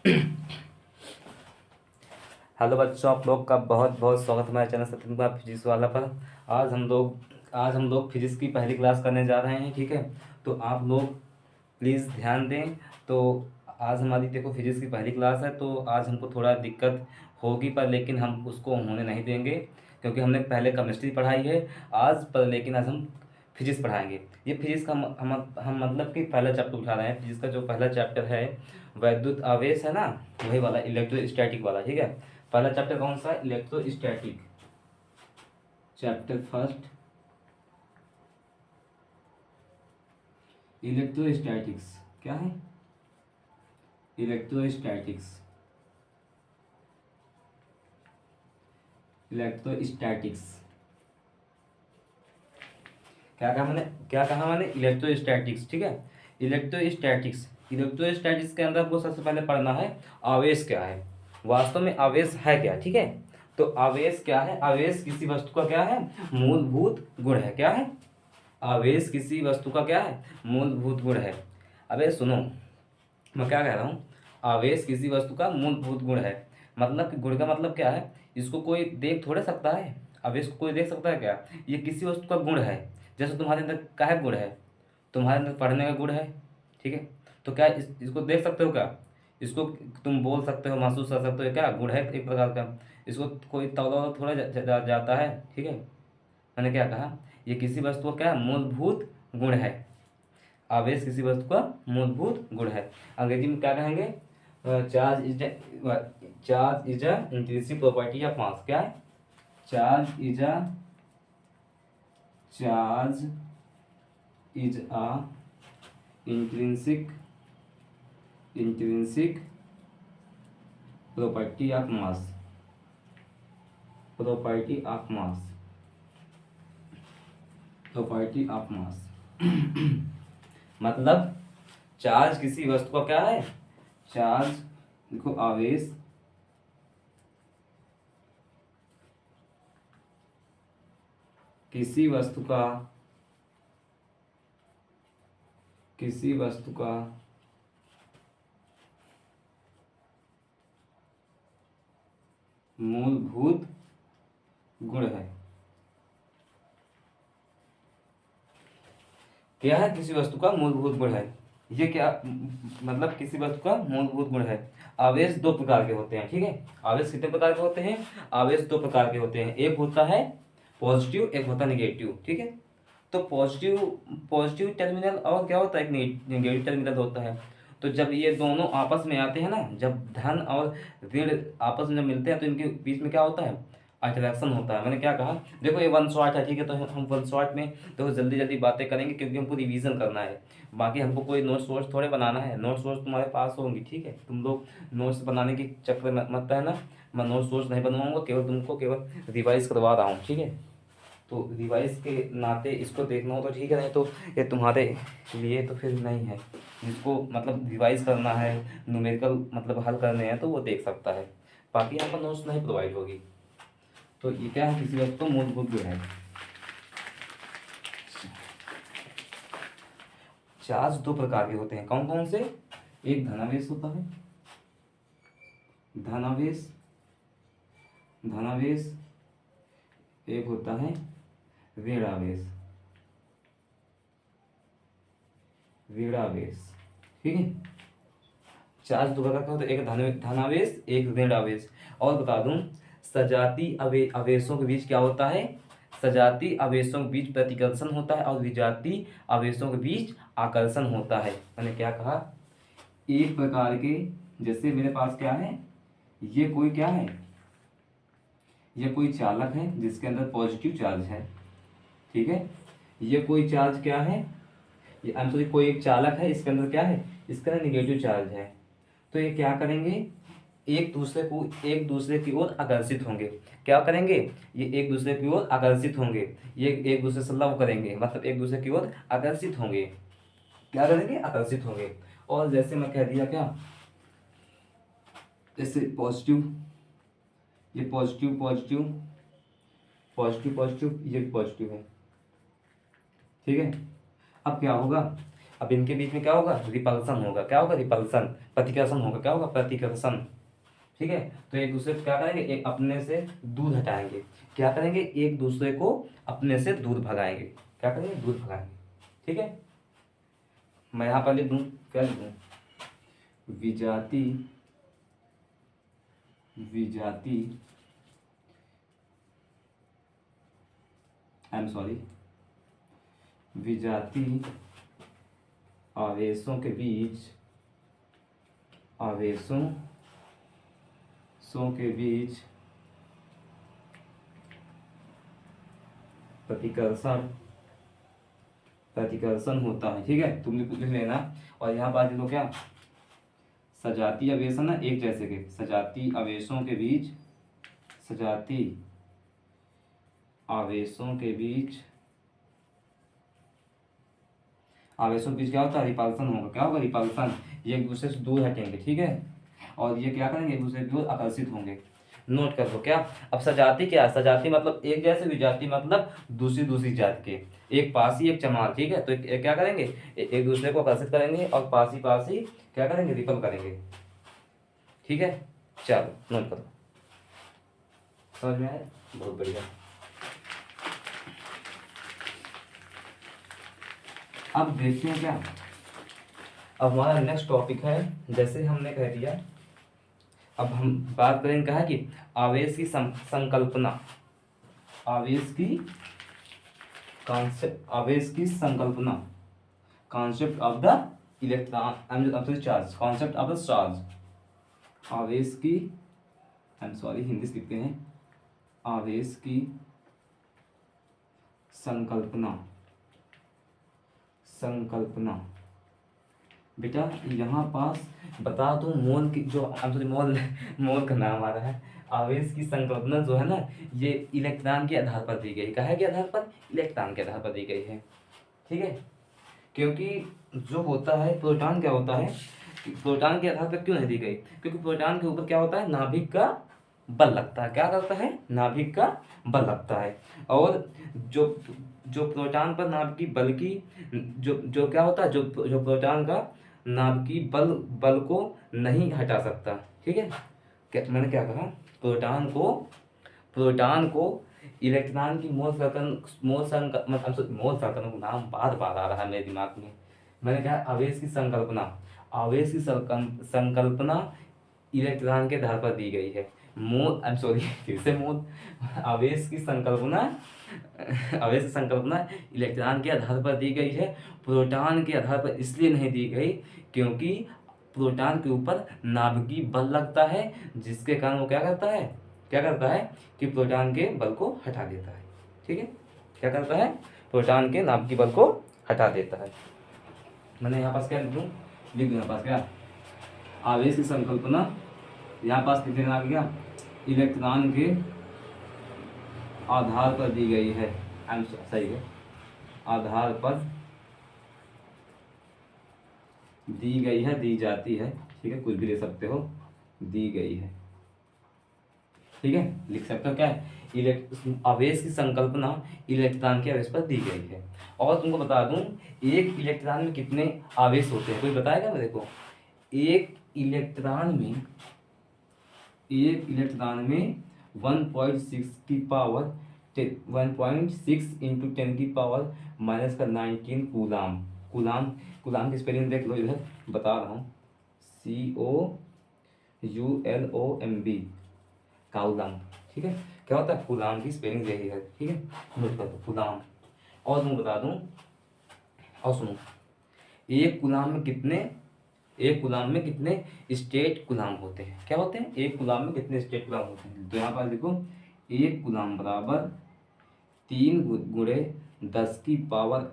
Hello बच्चों, आप लोग का बहुत बहुत स्वागत है हमारे चैनल सत्यम कुमार फिजिक्स वाला पर। आज हम लोग फिजिक्स की पहली क्लास करने जा रहे हैं, ठीक है। तो आप लोग प्लीज़ ध्यान दें। तो आज हमारी देखो फिजिक्स की पहली क्लास है, तो आज हमको थोड़ा दिक्कत होगी, पर लेकिन हम उसको होने नहीं देंगे, क्योंकि हमने पहले केमिस्ट्री पढ़ाई है आज पर, लेकिन आज हम फिजिक्स पढ़ाएंगे। ये फिजिक्स का हम मतलब कि पहला चैप्टर उठा रहे हैं। फिजिक्स का जो पहला चैप्टर है वैद्युत आवेश है ना, वही वाला इलेक्ट्रोस्टैटिक वाला, ठीक है। पहला चैप्टर कौन सा है? Electrostatic, chapter first, electrostatics. क्या है? Electrostatics, electrostatics. क्या कहा मैंने? इलेक्ट्रोस्टैटिक्स, ठीक है। इलेक्ट्रोस्टैटिक्स, इलेक्ट्रोस्टैटिक्स के अंदर आपको सबसे पहले पढ़ना है आवेश क्या है, वास्तव में आवेश है क्या, ठीक है। तो आवेश क्या है? आवेश किसी वस्तु का क्या है? मूलभूत गुण है। क्या है? आवेश किसी वस्तु का क्या है? मूलभूत गुण है। अबे सुनो, मैं क्या कह रहा हूँ। आवेश किसी वस्तु का मूलभूत गुण है, मतलब कि गुण का मतलब क्या है? इसको कोई देख थोड़े सकता है। आवेश को कोई देख सकता है क्या? ये किसी वस्तु का गुण है। जैसे तुम्हारे अंदर क्या है? गुण है। तुम्हारे अंदर पढ़ने का गुण है, ठीक है। तो क्या इसको देख सकते हो क्या? इसको तुम बोल सकते हो, महसूस कर सकते हो, क्या गुण है एक प्रकार का। इसको कोई तौला थोड़ा जाता है, ठीक है। मैंने क्या कहा? ये किसी वस्तु का क्या है? मूलभूत गुण है। आवेश किसी वस्तु का मूलभूत गुण है। अंग्रेजी में क्या कहेंगे? Charge is a intrinsic property of mass. क्या है? Charge is a intrinsic intrinsic property of mass, property of mass, property of mass. मतलब चार्ज किसी वस्तु का क्या है? चार्ज, देखो आवेश किसी वस्तु का, किसी वस्तु का मूलभूत गुण है। क्या है? किसी वस्तु का मूलभूत गुण है। ये क्या मतलब किसी वस्तु का मूलभूत गुण है। आवेश दो प्रकार के होते हैं, ठीक है। आवेश कितने प्रकार के होते हैं? आवेश दो प्रकार के होते हैं, एक होता है पॉजिटिव, एक होता है निगेटिव, ठीक है। तो पॉजिटिव पॉजिटिव टर्मिनल और क्या होता है? एक नेगेटिव टर्मिनल होता है। तो जब ये दोनों आपस में आते हैं ना, जब धन और ऋण आपस में जब मिलते हैं, तो इनके बीच में क्या होता है? अट्रैक्शन होता है। मैंने क्या कहा? देखो ये वन शॉट है, ठीक है। तो हम वन शॉट में देखो जल्दी जल्दी बातें करेंगे, क्योंकि हमको रिवीजन करना है। बाकी हमको कोई नोट्स वोट्स थोड़े बनाना है। नोट्स वोट्स तुम्हारे पास होंगी, ठीक है। तुम लोग नोट्स बनाने के चक्कर में मत है ना। मैं नोट्स वोट्स नहीं बनवाऊंगा, केवल तुमको केवल रिवाइज करवा रहा हूँ, ठीक है। तो रिवाइज के नाते इसको देखना हो तो ठीक है, नहीं तो ये तुम्हारे लिए तो फिर नहीं है। जिसको मतलब रिवाइज करना है, न्यूमेरिकल मतलब हल करने हैं, तो वो देख सकता है। बाकी यहाँ पर नोट्स नहीं प्रोवाइड होगी। तो ये क्या है? किसी वस्तु का मूलभूत गुण है। चार्ज दो प्रकार के होते हैं, कौन कौन से? एक धनावेश होता है, धनावेश, धनावेश। एक होता है ऋणावेश, ऋणावेश, ठीक है। चार्ज दो प्रकार का होता है, एक धनावेश, एक ऋणावेश। और बता दूं, सजाती आवेशों के बीच क्या होता है? सजाती आवेशों के बीच प्रतिकर्षण होता है, और विजाती आवेशों के बीच आकर्षण होता है। मैंने क्या कहा? एक प्रकार के, जैसे मेरे पास क्या है? ये कोई क्या है? ये कोई चालक है जिसके अंदर पॉजिटिव चार्ज है, ठीक है। ये कोई चार्ज क्या है? ये आई एम सॉरी, कोई एक चालक है, इसके अंदर क्या है? इसके अंदर निगेटिव चार्ज है। तो ये क्या करेंगे? एक दूसरे की ओर आकर्षित होंगे। क्या करेंगे? ये एक दूसरे की ओर आकर्षित होंगे। ये एक दूसरे से लव करेंगे, मतलब एक दूसरे की ओर आकर्षित होंगे। क्या करेंगे? आकर्षित होंगे। और जैसे मैं कह दिया क्या, जैसे पॉजिटिव, ये पॉजिटिव पॉजिटिव, पॉजिटिव पॉजिटिव, ये भी पॉजिटिव है, ठीक है। अब क्या होगा? अब इनके बीच में क्या होगा, रिपल्सन होगा। क्या होगा, रिपल्सन, प्रतिकर्षण होगा। क्या होगा, प्रतिकर्षण। ठीक है, तो एक दूसरे को क्या करेंगे, एक अपने से दूर हटाएंगे। क्या करेंगे, एक दूसरे को अपने से दूर भगाएंगे। क्या करेंगे, दूर भगाएंगे। ठीक है, मैं यहाँ पर लिख दूँ, क्या लिख दूँ, विजाति, विजाति, आई एम सॉरी, विजाति आवेशों के बीच, आवेशों के बीच प्रतिकर्षण, प्रतिकर्षण होता है। ठीक है, तुम लिख लेना। और यहाँ पर लिखो क्या, सजातीय आवेश है ना, एक जैसे के, सजातीय आवेशों के बीच, सजातीय आवेशों के बीच, आवेशों के बीच क्या होता है, रिपल्सन होगा। क्या होगा, रिपल्सन। ये एक दूसरे से दूर हटेंगे। ठीक है, और ये क्या करेंगे, एक दूसरे की ओर आकर्षित होंगे। नोट कर लो। क्या, अब सजाती क्या है, सजाती मतलब एक जैसे, विजाति मतलब दूसरी दूसरी जात के, एक पासी एक चमार। ठीक है, तो क्या करेंगे, एक दूसरे को आकर्षित करेंगे और पासी पासी क्या करेंगे, रिपल करेंगे। ठीक है, चलो नोट करो। समझ में आया, बहुत बढ़िया। अब देखते हैं क्या, अब हमारा नेक्स्ट टॉपिक है, जैसे हमने कह दिया, अब हम बात करेंगे कहा कि आवेश की संकल्पना, आवेश की कॉन्सेप्ट, आवेश की संकल्पना, concept of the electron of the charge, concept of the charge, आवेश की, आई एम सॉरी हिंदी लिखते हैं, आवेश की संकल्पना, संकल्पना। बेटा यहाँ पास बता दो, मोल की जो मोल, मोल का नाम आ रहा है। आवेश की संकल्पना जो है ना, ये इलेक्ट्रॉन के आधार पर दी गई। कहा के आधार पर, इलेक्ट्रॉन के आधार पर दी गई है। ठीक है, क्योंकि जो होता है प्रोटॉन, क्या होता है, प्रोटॉन के आधार पर क्यों नहीं दी गई, क्योंकि प्रोटॉन के ऊपर क्या होता है, नाभिक का बल लगता है। क्या करता है, नाभिक का बल लगता है। और जो जो प्रोटॉन पर नाभिकीय बल की, जो जो क्या होता है, जो जो प्रोटॉन का नाभिकीय बल को नहीं हटा सकता। ठीक है, मैंने क्या कहा, प्रोटॉन को इलेक्ट्रॉन की मोल संकल्पना नाम बार बार आ रहा है मेरे दिमाग में। मैंने कहा आवेश की संकल्पना, आवेश की संकल्पना इलेक्ट्रॉन के आधार पर दी गई है। मोल, आई एम सॉरी फिर से मोल, आवेश की संकल्पना, आवेश की संकल्पना इलेक्ट्रॉन के आधार पर दी गई है, प्रोटॉन के आधार पर इसलिए नहीं दी गई क्योंकि प्रोटॉन के ऊपर नाभिकीय बल लगता है, जिसके कारण वो क्या करता है, क्या करता है कि प्रोटॉन के बल को हटा देता है। ठीक है, क्या करता है, प्रोटॉन के नाभिकीय बल को हटा देता है। मैंने यहाँ पास क्या लिख दूँ, लिख दूँ यहाँ पास क्या, आवेश की संकल्पना, यहाँ पास लिख देना क्या, इलेक्ट्रॉन के आधार पर दी गई है। सही है, आधार पर दी गई है, दी जाती है। ठीक है, कुछ भी ले सकते हो, दी गई है। ठीक है, लिख सकते हो क्या है, आवेश की संकल्पना इलेक्ट्रॉन के आवेश पर दी गई है। और तुमको बता दूं, एक इलेक्ट्रॉन में कितने आवेश होते हैं, कोई बताएगा मेरे को। एक इलेक्ट्रॉन में, एक इलेक्ट्रॉन में 1.6 की पावर 1.6 इंटू 10 की पावर माइनस का 19 कूलाम। कूलाम, कूलाम की स्पेलिंग देख लो इधर, बता रहा हूँ, COULOMB, काउलाम। ठीक है, क्या होता है, कूलाम की स्पेलिंग यही है। ठीक है, नोट कर दो, कूलाम। और तुम बता दूं, और सुनो, एक कूलाम में कितने, एक कूलाम में कितने स्टेट कूलाम होते हैं। क्या होते हैं, एक कूलाम में कितने स्टेट कूलाम होते हैं। तो यहाँ पर देखो, एक कूलाम बराबर 3 गुणे 10 की पावर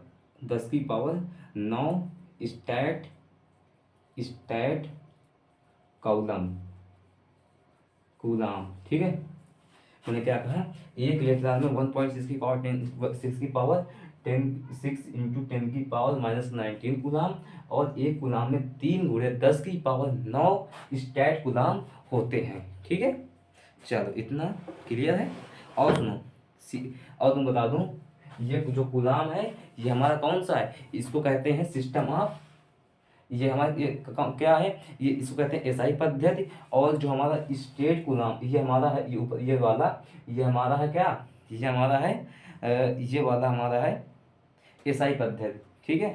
9 स्टेट कूलाम, कूलाम। ठीक है, मैंने क्या कहा, एक इलेक्ट्रॉन में 1.6 की पावर 6 की पावर 6 इंटू 10 की पावर माइनस 19 कूलाम, और एक कूलाम में 3 गुणे 10 की पावर 9 स्टेट कूलाम होते हैं। ठीक है, चलो इतना क्लियर है। और सुनो, और तुम बता दूं, ये जो गुलाम है ये हमारा कौन सा है, इसको कहते हैं सिस्टम ऑफ, ये हमारा ये क्या है, ये इसको कहते हैं एसआई पद्धति। और जो हमारा स्टेट गुलाम ये हमारा है, ये ऊपर ये वाला, ये हमारा है क्या, ये हमारा है ये वाला हमारा है एसआई पद्धति। ठीक है,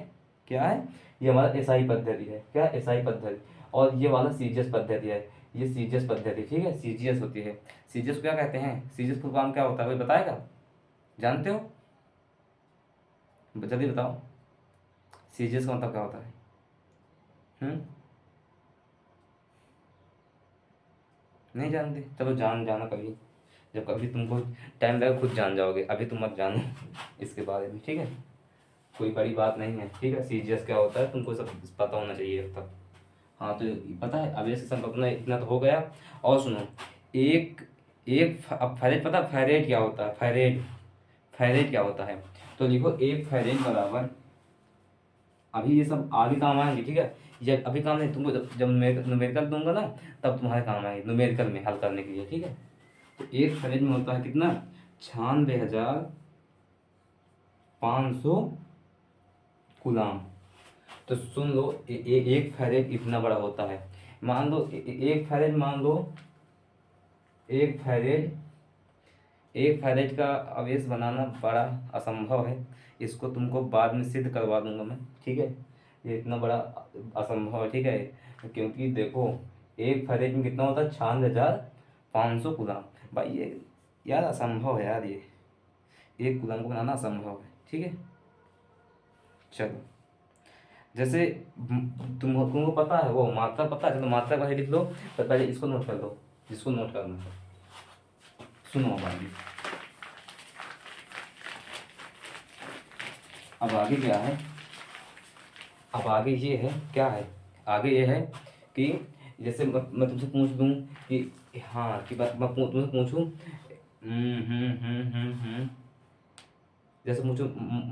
क्या है, ये हमारा एसआई पद्धति है, क्या एसआई पद्धति। और ये वाला सीजीएस पद्धति है, ये सीजीएस पद्धति। ठीक है, सीजीएस होती है। सीजीएस को क्या कहते हैं, सीजीएस फुल फॉर्म क्या होता है, कोई बताएगा, जानते हो, जल्दी बताओ, सीजीएस का मतलब क्या होता है। हम्म, नहीं जानते, चलो जाना कभी, जब कभी तुमको टाइम लगेगा खुद जान जाओगे, अभी तुम मत जानो इसके बारे में। ठीक है, कोई बड़ी बात नहीं है। ठीक है, सीजीएस क्या होता है तुमको सब पता होना चाहिए अब तक। हाँ तो पता है, अब ये संकल्पना इतना तो हो गया। और सुनो, एक एक अब फैरेड, पता फैरेड क्या होता है, फैरेड, फैरेड क्या होता है, तो लिखो एक फैरेड बराबर, अभी ये सब आगे काम आएंगे। ठीक है, ये अभी काम नहीं, तुमको जब न्यूमेरिकल दूंगा ना तब तुम्हारे काम आएंगे न्यूमेरिकल में हल करने के लिए। ठीक है, तो एक फैरेड में होता है कितना, 96,500 गुलाम। तो सुन लो, एक फैरेड इतना बड़ा होता है। मान लो एक फैरेड, मान लो एक फैरेड, एक फैरेड का आवेश बनाना बड़ा असंभव है, इसको तुमको बाद में सिद्ध करवा दूंगा मैं। ठीक है, ये इतना बड़ा असंभव है। ठीक है, क्योंकि देखो एक फैरेड में कितना होता है, 96,500 गुलाम। भाई ये यार असंभव है यार, ये एक गुलाम को बनाना असंभव है। ठीक है, चलो, जैसे तुमको पता है वो मात्रा, पता है, चलो मात्रा पहले लिख लो, पर पहले इसको नोट कर लो, जिसको नोट करना है। सुनो अब आगे, अब आगे क्या है, अब आगे ये है, क्या है, आगे ये है कि जैसे मैं तुमसे पूछ दूँ कि हाँ, कि मैं तुमसे पूछूँ, जैसे मुझे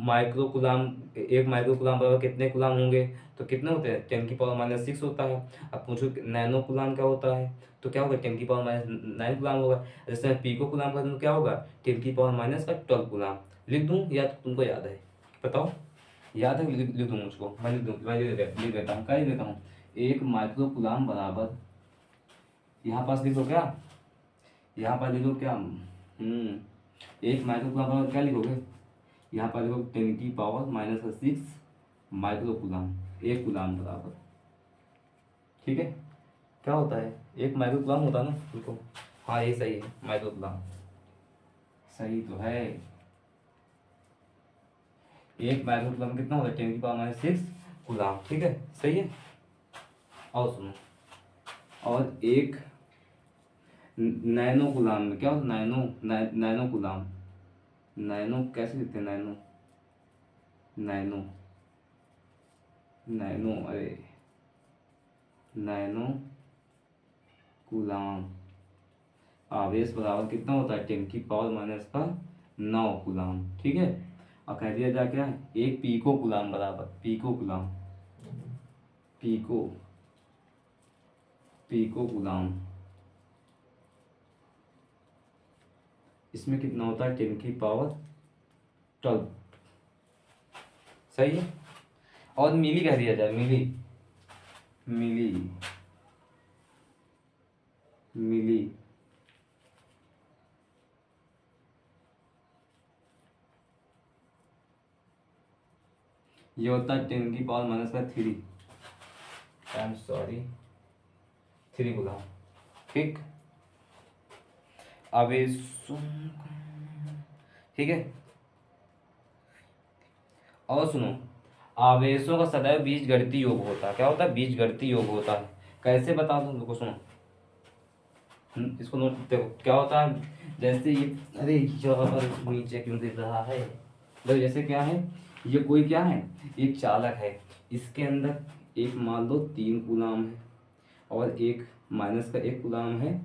माइक्रो गुलाम, एक माइक्रो गुलाम बराबर कितने गुलाम होंगे, तो कितने होते हैं, 10⁻⁻6 होता है। अब पूछो नैनो गुलाम क्या होता है, तो क्या होगा, 10⁻9 गुलाम होगा। जैसे मैं पीको गुलाम का, तो क्या होगा, 10⁻12 गुलाम। लिख दूँ या तुमको याद है, बताओ, याद है, लिख दूँ मुझको, मैं लिख दूँ, मैं लिख देता हूँ, क्या लिख देता हूँ, एक माइक्रो गुलाम बराबर, यहाँ पास लिखो क्या, यहाँ पर लिखो क्या, एक माइक्रो गुलाम बराबर क्या लिखोगे, यहाँ पर देखो 10⁻⁻6 माइक्रो गुलाम, एक गुलाम बराबर। ठीक है, क्या होता है, एक माइक्रो गुलाम होता है ना, देखो, हाँ ये सही है, माइक्रो गुलाम सही तो है। एक माइक्रो गुलाम कितना होता है, 10⁻⁻6 गुलाम। ठीक है, सही है। और सुनो, और एक नैनो गुलाम में क्या होता है, नैनो गुलाम, नैनो कैसे लिखते हैं, नैनो, नैनो, नैनो, अरे नैनो गुलाम आवेश बराबर कितना होता है, 10⁻⁻9 गुलाम। ठीक है, और कह दिया जा क्या है, एक पीको गुलाम बराबर, पीको गुलाम, पीको, पीको गुलाम, इसमें कितना होता है, 10⁻12। सही है। और मिली कह दिया जाए, मिली, मिली, मिली, ये होता है 10⁻⁻3, आई एम सॉरी, 3 गुलाम। ठीक, आवेशों, ठीक है। और सुनो, आवेशों का सदैव बीजगणितीय योग होता है, क्या होता है, बीजगणितीय योग होता है। कैसे बता दूं तुमको, सुनो, इसको नोट, देखो क्या होता है, जैसे ये, अरे यार नीचे क्यों दिख रहा है, देखो जैसे क्या है, ये कोई क्या है, एक चालक है, इसके अंदर एक मान लो 3 गुलाम है, और एक माइनस का 1 गुलाम है,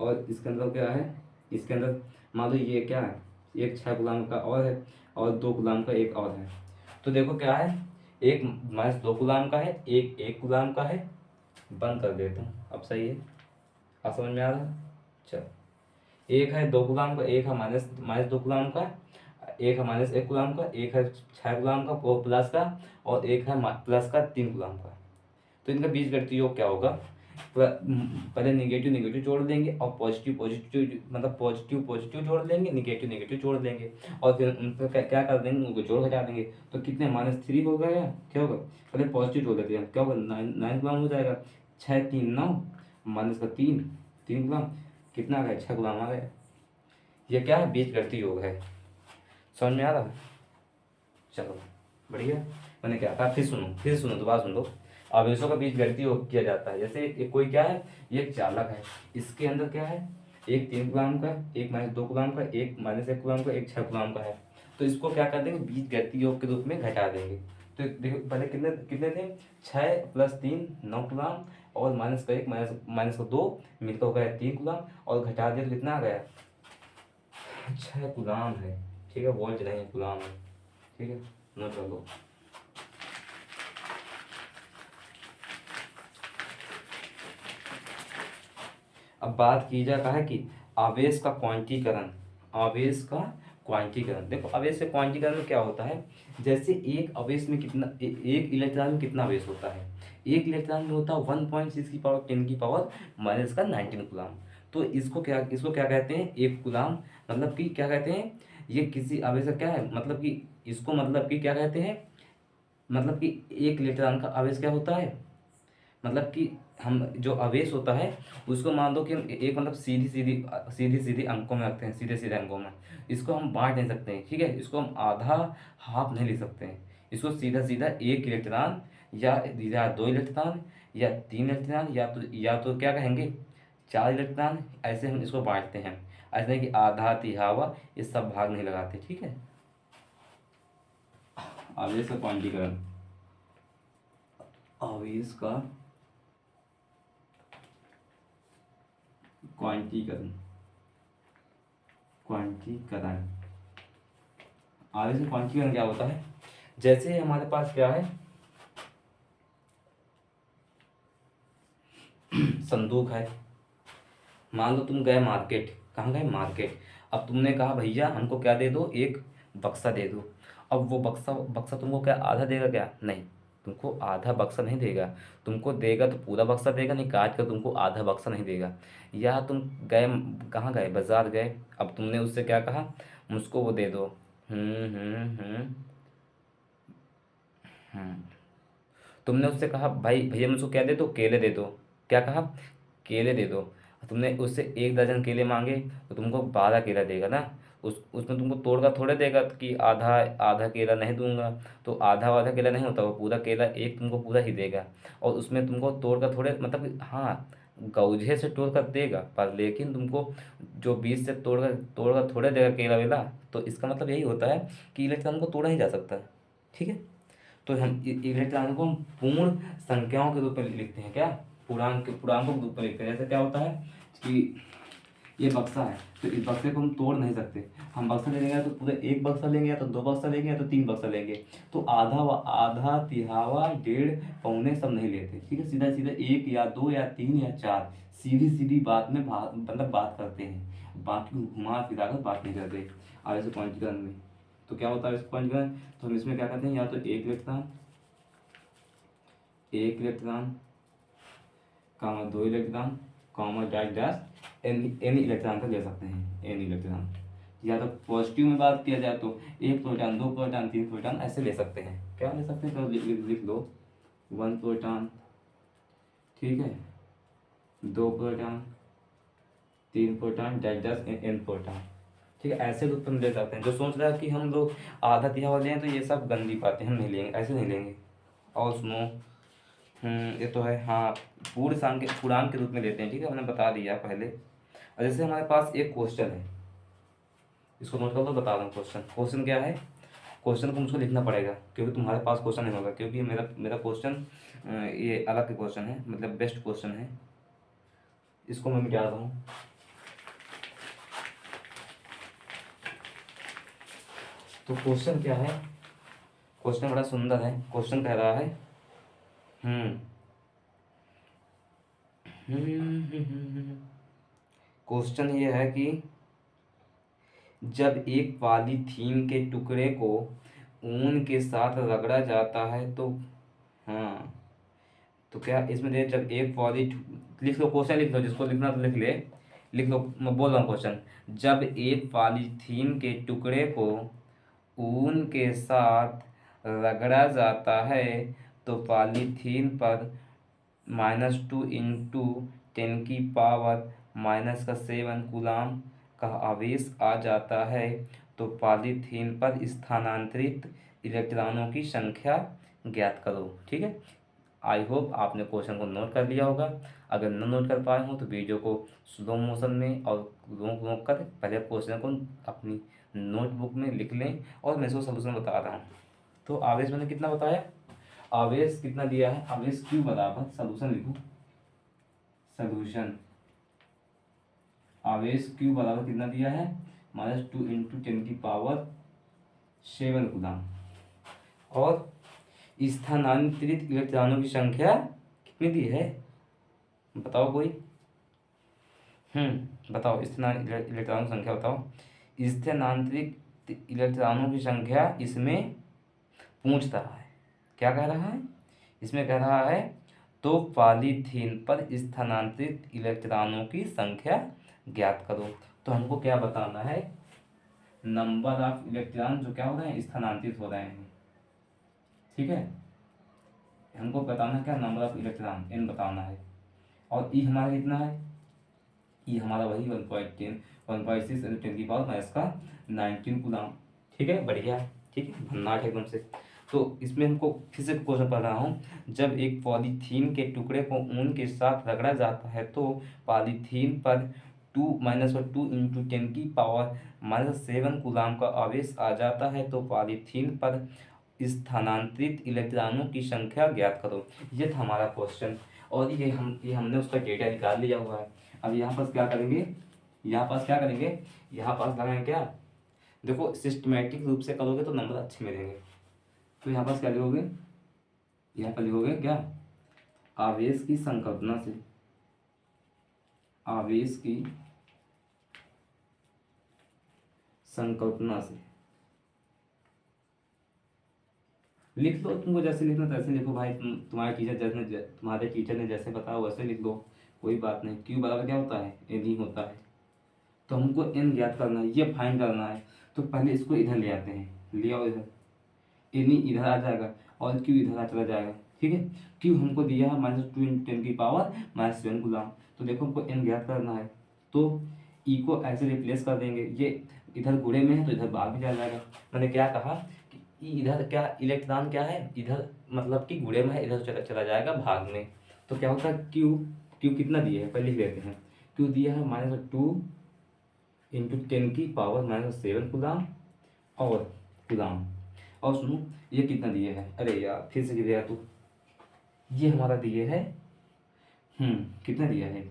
और इसके अंदर क्या है, इसके अंदर मान लो ये क्या है, एक 6 गुलाम का और है, और 2 गुलाम का एक और है। तो देखो क्या है, एक -2 गुलाम का है, एक गुलाम का है। बंद कर देता हूँ, अब सही है, अब समझ में आ रहा है। चल, एक है 2 गुलाम का, एक है -2 गुलाम का, एक है -1 कूलम का, एक है 6 कूलम का वो प्लस का, और एक है प्लस का 3 कूलम का। तो इनका बीजगणितीय योग क्या होगा? पहले निगेटिव निगेटिव जोड़ देंगे और पॉजिटिव पॉजिटिव, मतलब पॉजिटिव पॉजिटिव जोड़ देंगे, निगेटिव निगेटिव जोड़ देंगे, और फिर उन पर क्या कर देंगे, उनको जोड़ घटा देंगे। तो कितने -3 हो गया, क्या होगा? पहले पॉजिटिव जोड़ देते हैं, क्या होगा? 9 गुलाम हो जाएगा। 6 3 9, माइनस का 3, 3 गुलाम, कितना आ गया? 6 गुलाम आ गया। ये क्या है? बीजगणितीय योग है। समझ में आ रहा है? चलो बढ़िया। मैंने क्या कहा? फिर सुनो, दोबारा सुन लो। आवेशों का बीजगणितीय योग किया जाता है। जैसे एक कोई क्या है, ये एक चालक है, इसके अंदर क्या है? एक 3 गुलाम का, एक -2 गुलाम का, एक -1 गुलाम का, एक 6 गुलाम का है। तो इसको क्या कर देंगे? बीजगणितीय योग के रूप में घटा देंगे। तो देखो पहले कितने कितने थे? 6 + 3 9 गुलाम, और माइनस का 1 माइनस का 2 मिलकर हो गया 3 गुलाम, और घटा दिया तो कितना आ गया? 6 गुलाम है। ठीक है, वोल्ट नहीं है, गुलाम है। ठीक है, नोट कर लो। अब बात की जा रहा है कि आवेश का क्वांटीकरण। आवेश का क्वांटीकरण, देखो आवेश के क्वांटीकरण में क्या होता है? जैसे एक आवेश में कितना एक इलेक्ट्रॉन में कितना आवेश होता है? एक इलेक्ट्रॉन में होता है 1.6 की पावर 10 की पावर माइनस का 19 गुलाम। तो इसको क्या कहते हैं? 1 गुलाम। मतलब कि क्या कहते हैं? ये किसी आवेश का क्या है, मतलब कि इसको, मतलब कि क्या कहते हैं? मतलब कि एक इलेक्ट्रॉन का आवेश क्या होता है? मतलब कि हम जो आवेश होता है उसको मान दो कि हम एक, मतलब सीधी सीधी अंकों में रखते हैं, सीधे सीधे अंकों में। इसको हम बांट नहीं सकते हैं, ठीक है? इसको हम आधा हाफ नहीं ले सकते हैं। इसको सीधा सीधा एक इलेक्ट्रॉन, या 2 इलेक्ट्रॉन, या 3 इलेक्ट्रॉन, या तो क्या कहेंगे, 4 इलेक्ट्रॉन, ऐसे हम इसको बांटते हैं। ऐसे नहीं कि आधा तिहावा, ये सब भाग नहीं लगाते, ठीक है? आवेश का क्वांटीकरण। आवेश का क्वांटीकरण। क्वांटीकरण। आवेश का क्वांटीकरण क्या होता है? जैसे हमारे पास क्या है, संदूक है। मान लो तुम गए मार्केट। कहाँ गए? मार्केट। अब तुमने कहा भैया हमको क्या दे दो? एक बक्सा दे दो। अब वो बक्सा बक्सा तुमको क्या आधा देगा? क्या नहीं, तुमको आधा बक्सा नहीं देगा। तुमको देगा तो पूरा बक्सा देगा, नहीं काट कर तुमको आधा बक्सा नहीं देगा। या तुम गए, कहाँ गए? बाजार गए। अब तुमने उससे क्या कहा? मुझको वो दे दो। हम्म। तुमने उससे कहा भाई भैया मुझको क्या दे दो? केले दे दो। क्या कहा? केले दे दो। तुमने उससे 1 दर्जन केले मांगे, तो तुमको 12 केला देगा ना। उसमें तुमको तोड़ कर थोड़े देगा कि आधा आधा केला नहीं दूंगा। तो आधा आधा केला नहीं होता, वो पूरा केला एक तुमको पूरा ही देगा। और उसमें तुमको तोड़ कर थोड़े, मतलब कि हाँ, गौजे से तोड़ कर देगा, पर लेकिन तुमको जो बीज से तोड़ कर थोड़े देगा केला वेला। तो इसका मतलब यही होता है कि इलेक्ट्रॉन को तोड़ा ही जा सकता है। ठीक है, तो हम इलेक्ट्रॉन को हम पूर्ण संख्याओं के रूप में लिखते हैं। क्या? पूर्णांकों के रूप में लिखते हैं। जैसे क्या होता है कि ये बक्सा है, तो इस बक्से को हम तोड़ नहीं सकते। हम बक्सा ले लेंगे तो पूरे एक बक्सा लेंगे, या तो 2 बक्सा लेंगे, या तो 3 बक्सा लेंगे। तो आधा आधा तिहावा डेढ़ पौने सब नहीं लेते, ठीक है? सीधा सीधा 1 या 2 या 3 या 4 सीधी सीधी बात में मतलब बात करते हैं। बाकी घुमा फिरा कर बात नहीं करते आगे से क्वांटीकरण में। तो क्या होता है इस क्वांटीकरण? तो हम इसमें क्या करते हैं, या तो एक electron comma 2 electron comma dash dash n electron का ले सकते हैं। एन इलेक्ट्रॉन, या तो पॉजिटिव में बात किया जाए तो 1 प्रोटॉन 2 प्रोटॉन 3 प्रोटॉन ऐसे ले सकते हैं। क्या ले सकते हैं? तो लिख लो 1 प्रोटॉन, ठीक है, 2 proton 3 proton dash dash n proton. ठीक है, ऐसे रूप में ले सकते हैं। जो सोच रहा है कि हम लोग आधा तिहावा लें, तो ये सब गंदी बातें, हम नहीं लेंगे, ऐसे नहीं लेंगे। और सुनो, ये तो है, हाँ, पूर्णांक के रूप में लेते हैं। ठीक है, मैंने बता दिया पहले। और जैसे हमारे पास एक क्वेश्चन है, इसको नोट कर लो, बता रहा हूँ। क्वेश्चन क्या है? क्वेश्चन को मुझको लिखना पड़ेगा, क्योंकि तुम्हारे पास क्वेश्चन नहीं होगा, क्योंकि मेरा मेरा क्वेश्चन ये अलग क्वेश्चन है, मतलब बेस्ट क्वेश्चन है। इसको मैं मिटा रहा हूँ। तो क्वेश्चन क्या है? क्वेश्चन बड़ा सुंदर है। क्वेश्चन कह रहा है, हम्म क्वेश्चन ये है कि जब एक पॉलीथीन के टुकड़े को ऊन के साथ रगड़ा जाता है तो, हाँ, तो क्या इसमें दे, जब एक पॉली, लिख लो क्वेश्चन, लिख लो, जिसको लिखना तो लिख ले, लिख लो, मैं बोल रहा हूँ क्वेश्चन। जब एक पॉलीथीन के टुकड़े को ऊन के साथ रगड़ा जाता है तो पॉलीथीन पर -2 × 10⁻⁷ का आवेश आ जाता है, तो पॉलीथीन पर स्थानांतरित इलेक्ट्रॉनों की संख्या ज्ञात करो। ठीक है, आई होप आपने क्वेश्चन को नोट कर लिया होगा। अगर न नोट कर पाए हो तो वीडियो को स्लो मोशन में और रोक रोक कर पहले क्वेश्चन को अपनी नोटबुक में लिख लें और मैं इसको सलूशन बता रहा हूँ। तो आवेश मैंने कितना बताया, आवेश कितना दिया है, आवेश Q बराबर, सलूशन लिखो, सलूशन आवेश Q बराबर कितना दिया है, -2 × 10⁻⁷ कूलम। और स्थानांतरित इलेक्ट्रॉनों की संख्या कितनी दी है, बताओ कोई, बताओ, इलेक्ट्रॉनों की संख्या बताओ। स्थानांतरित इलेक्ट्रॉनों की संख्या इसमें पूछ रहा है, क्या कह रहा है, इसमें कह रहा है तो पॉलीथीन पर स्थानांतरित इलेक्ट्रॉनों की संख्या ज्ञात करो। तो हमको क्या बताना है, नंबर ऑफ इलेक्ट्रॉन जो क्या हो रहे हैं, स्थानांतरित हो रहे हैं। ठीक है, हमको बताना क्या, नंबर ऑफ इलेक्ट्रॉन n बताना है। और ई हमारा कितना है, ई हमारा वही 1.6 × 10⁻⁹ कूलम। ठीक है, बढ़िया, ठीक है, भन्नाट एकदम से। तो इसमें हमको फिर से क्वेश्चन पढ़ रहा हूँ। जब एक पॉलीथीन के टुकड़े को ऊन के साथ रगड़ा जाता है तो पॉलीथीन पर 2 × 10⁻⁷ कूलम का आवेश आ जाता है, तो पॉलीथीन पर स्थानांतरित इलेक्ट्रॉनों की संख्या ज्ञात करो। ये था हमारा क्वेश्चन और ये हमने उसका डेटा निकाल लिया हुआ है। अब यहाँ पर क्या करेंगे, यहाँ पास क्या करेंगे, यहाँ पास लगाएंगे क्या, देखो सिस्टमेटिक रूप से करोगे तो नंबर अच्छे मिलेंगे। तो यहाँ पास क्या लिखोगे, यहाँ पर लिखोगे क्या, आवेश की संकल्पना से, आवेश की संकल्पना से लिख लो, तुमको जैसे लिखना तैसे लिखो भाई, तुम्हारे टीचर ने जैसे बताया वैसे लिख लो, कोई बात नहीं। Q बराबर क्या होता है, n ही होता है। तो हमको n ज्ञात करना है, ये फाइंड करना है। तो पहले इसको इधर ले आते हैं, ले आओ इधर, n ही इधर आ जाएगा और Q इधर आ चला जाएगा। ठीक है, Q हमको दिया है -2 × 10⁻⁷ कूलम। तो देखो हमको n ज्ञात करना है, तो E को ऐसे रिप्लेस कर देंगे, ये इधर गुणे में है तो इधर भाग भी जा जाएगा। मैंने क्या कहा कि इधर क्या इलेक्ट्रॉन क्या है, इधर मतलब कि गुणे में है, इधर चला चला जाएगा भाग में। तो क्या होता है, Q कितना दिया है पहले लिख लेते हैं। Q दिया है -2 × 10⁻⁷ कूलम और कूलम। और सुनो ये कितना दिए है, अरे यार फिर से गिर गया तू, ये हमारा दिए है, कितना दिया है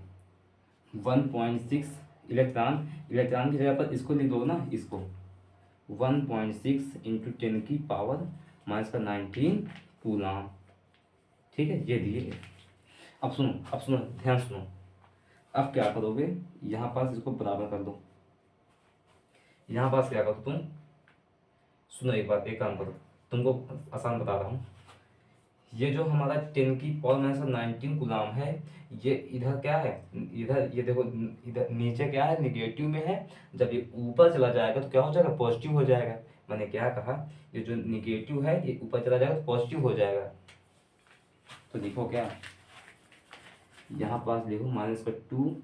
1.6 इलेक्ट्रॉन। इलेक्ट्रॉन की जगह पर इसको लिख दो ना, इसको 1.6 × 10⁻⁻19 कूलम। ठीक है, ये दिए। अब सुनो ध्यान सुनो, अब क्या करोगे, यहाँ पास इसको बराबर कर दो, यहाँ पास क्या करो तुम, सुनो एक बात, एक काम करो, तुमको आसान बता रहा हूँ। ये जो हमारा 10⁻⁹ कूलम है, ये इधर क्या है, इधर ये देखो, इधर नीचे क्या है, निगेटिव में है। जब ये ऊपर चला जाएगा तो क्या हो जाएगा, पॉजिटिव हो जाएगा। मैंने क्या कहा, ये जो निगेटिव है ये ऊपर चला जाएगा तो पॉजिटिव हो जाएगा। तो देखो क्या, यहाँ पास लिखो -2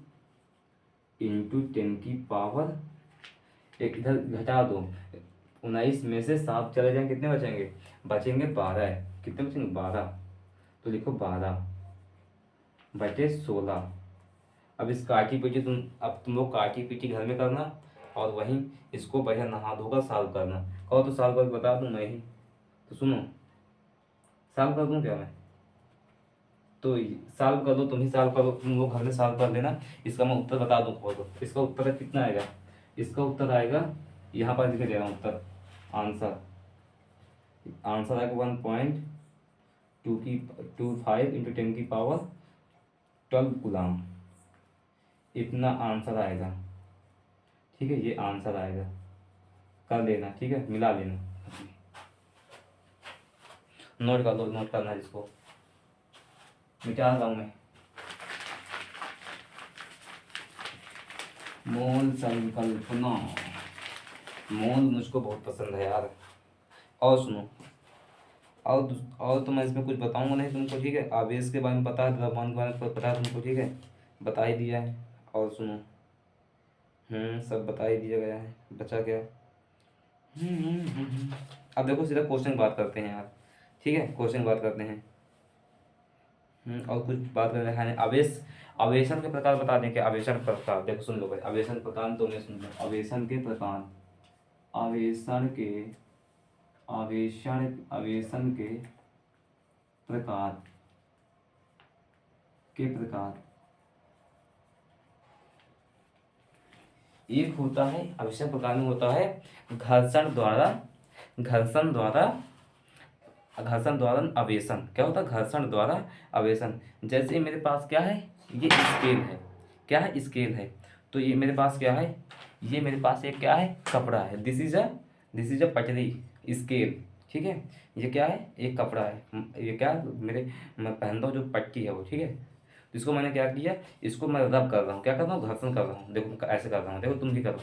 × 10⁻, एक इधर घटा दो, 19 में से 7 चले जाएंगे, कितने बचेंगे, बचेंगे 12। कितने बचेंगे, 12। तो लिखो 12/16। अब इस काटी पीटी तुम लोग काटी पीटी घर में करना और वहीं इसको बढ़िया नहा धोकर सॉल्व करना। कहो तो सॉल्व करके बता दूं मैं ही, तो सुनो सॉल्व कर दूं क्या मैं, तो सॉल्व कर दो, तुम ही सॉल्व करो, तुम लोग घर में सॉल्व कर लेना। इसका मैं उत्तर बता दूं, कहो तो इसका उत्तर कितना आएगा, इसका उत्तर आएगा, यहाँ पर लिख दे रहा हूँ उत्तर, आंसर आएगा 1.25 × 10⁻12 कूलम, इतना आंसर आएगा। ठीक है, ये आंसर आएगा। कर लेना, ठीक है, मिला लेना। नोट कर लो, नोट करना है जिसको, मिटा रहा हूँ मैं। मोल संकल्पना, मोल मुझको बहुत पसंद है यार। और सुनो, और तो मैं इसमें कुछ बताऊंगा नहीं तुमको, ठीक है। आवेश के बारे में पता है, द्रव्यमान के बारे में पता है तुमको, ठीक है, बता ही दिया है। और सुनो, सब बता ही दिया गया है, बचा क्या। अब देखो सीधा क्वेश्चन की बात करते हैं यार, ठीक है, क्वेश्चन की बात करते हैं। और कुछ बात करना है आवेश, आवेशन के प्रकार बता दें कि आवेशन के प्रकार, देखो सुन लो भाई, आवेशन के प्रकार तो मैं सुन लो, आवेशन के प्रकार, आवेशन के, आवेशन प्रकार के प्रकार, एक होता है आवेशन प्रकार में होता है घर्षण द्वारा, घर्षण द्वारा, घर्षण द्वारा आवेशन, क्या होता है घर्षण द्वारा आवेशन। जैसे मेरे पास क्या है, ये स्केल है, क्या है स्केल है, तो ये मेरे पास क्या है, ये मेरे पास एक क्या है कपड़ा है, दिस इज अ पटरी स्केल, ठीक है। ये क्या है, एक कपड़ा है, ये क्या मेरे, मैं पहनता हूँ जो पट्टी है वो, ठीक है। तो इसको मैंने क्या किया, इसको मैं रब कर रहा हूँ, क्या कर रहा हूँ, घर्षण कर रहा हूँ, देखो ऐसे कर रहा हूँ, देखो तुम भी करो।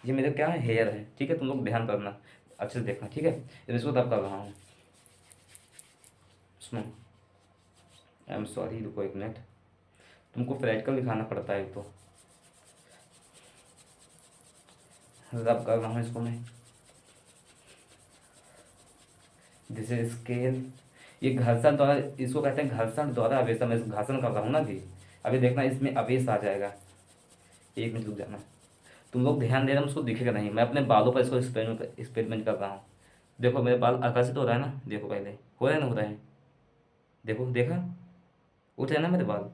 ये मेरे क्या है हेयर है, ठीक है, तुम लोग ध्यान करना, अच्छे से देखना, ठीक है। इसको रब कर रहा हूँ, सुनो, आई एम सॉरी, रुको एक मिनट, तुमको प्रैक्टिकल दिखाना पड़ता है तो, रब कर रहा हूँ इसको मैं, दिस इज स्केल। ये घर्षण द्वारा, इसको कहते हैं घर्षण द्वारा आवेश, मैं घर्षण कर रहा हूँ ना जी। अभी देखना इसमें आवेश आ जाएगा, एक मिनट रुक जाना, तुम लोग ध्यान दे रहे हो, उसको दिखेगा नहीं, मैं अपने बालों पर इसको एक्सपेरिमेंट कर रहा हूँ। देखो मेरे बाल आकर्षित हो रहा है ना, देखो पहले हो रहा है ना, हो रहा है, देखो देखा, उठ रहे हैं ना मेरे बाल,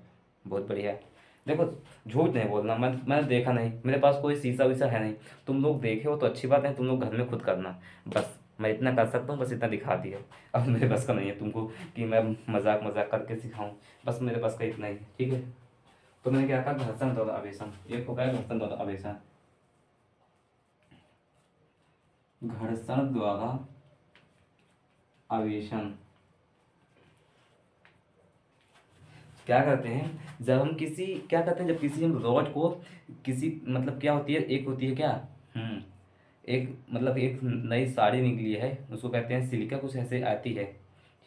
बहुत बढ़िया है। देखो झूठ नहीं बोलना, मैंने देखा नहीं, मेरे पास कोई शीशा वीसा है नहीं, तुम लोग देखे हो तो अच्छी बात है, तुम लोग घर में खुद करना, बस मैं इतना कर सकता हूँ, बस इतना दिखा दिया। अब मेरे बस का नहीं है तुमको कि मैं मजाक मजाक करके सिखाऊं, बस मेरे पास का इतना ही है, ठीक है। तो मैंने क्या कहा, घर्षण द्वारा आवेशन, एक हो गया घर्षण द्वारा आवेशन, घर्षण द्वारा आवेशन। क्या करते हैं जब हम किसी, क्या करते हैं जब किसी हम रॉड को, किसी मतलब क्या होती है, एक होती है क्या, एक मतलब एक नई साड़ी निकली है, उसको कहते हैं सिल्का, कुछ ऐसे आती है,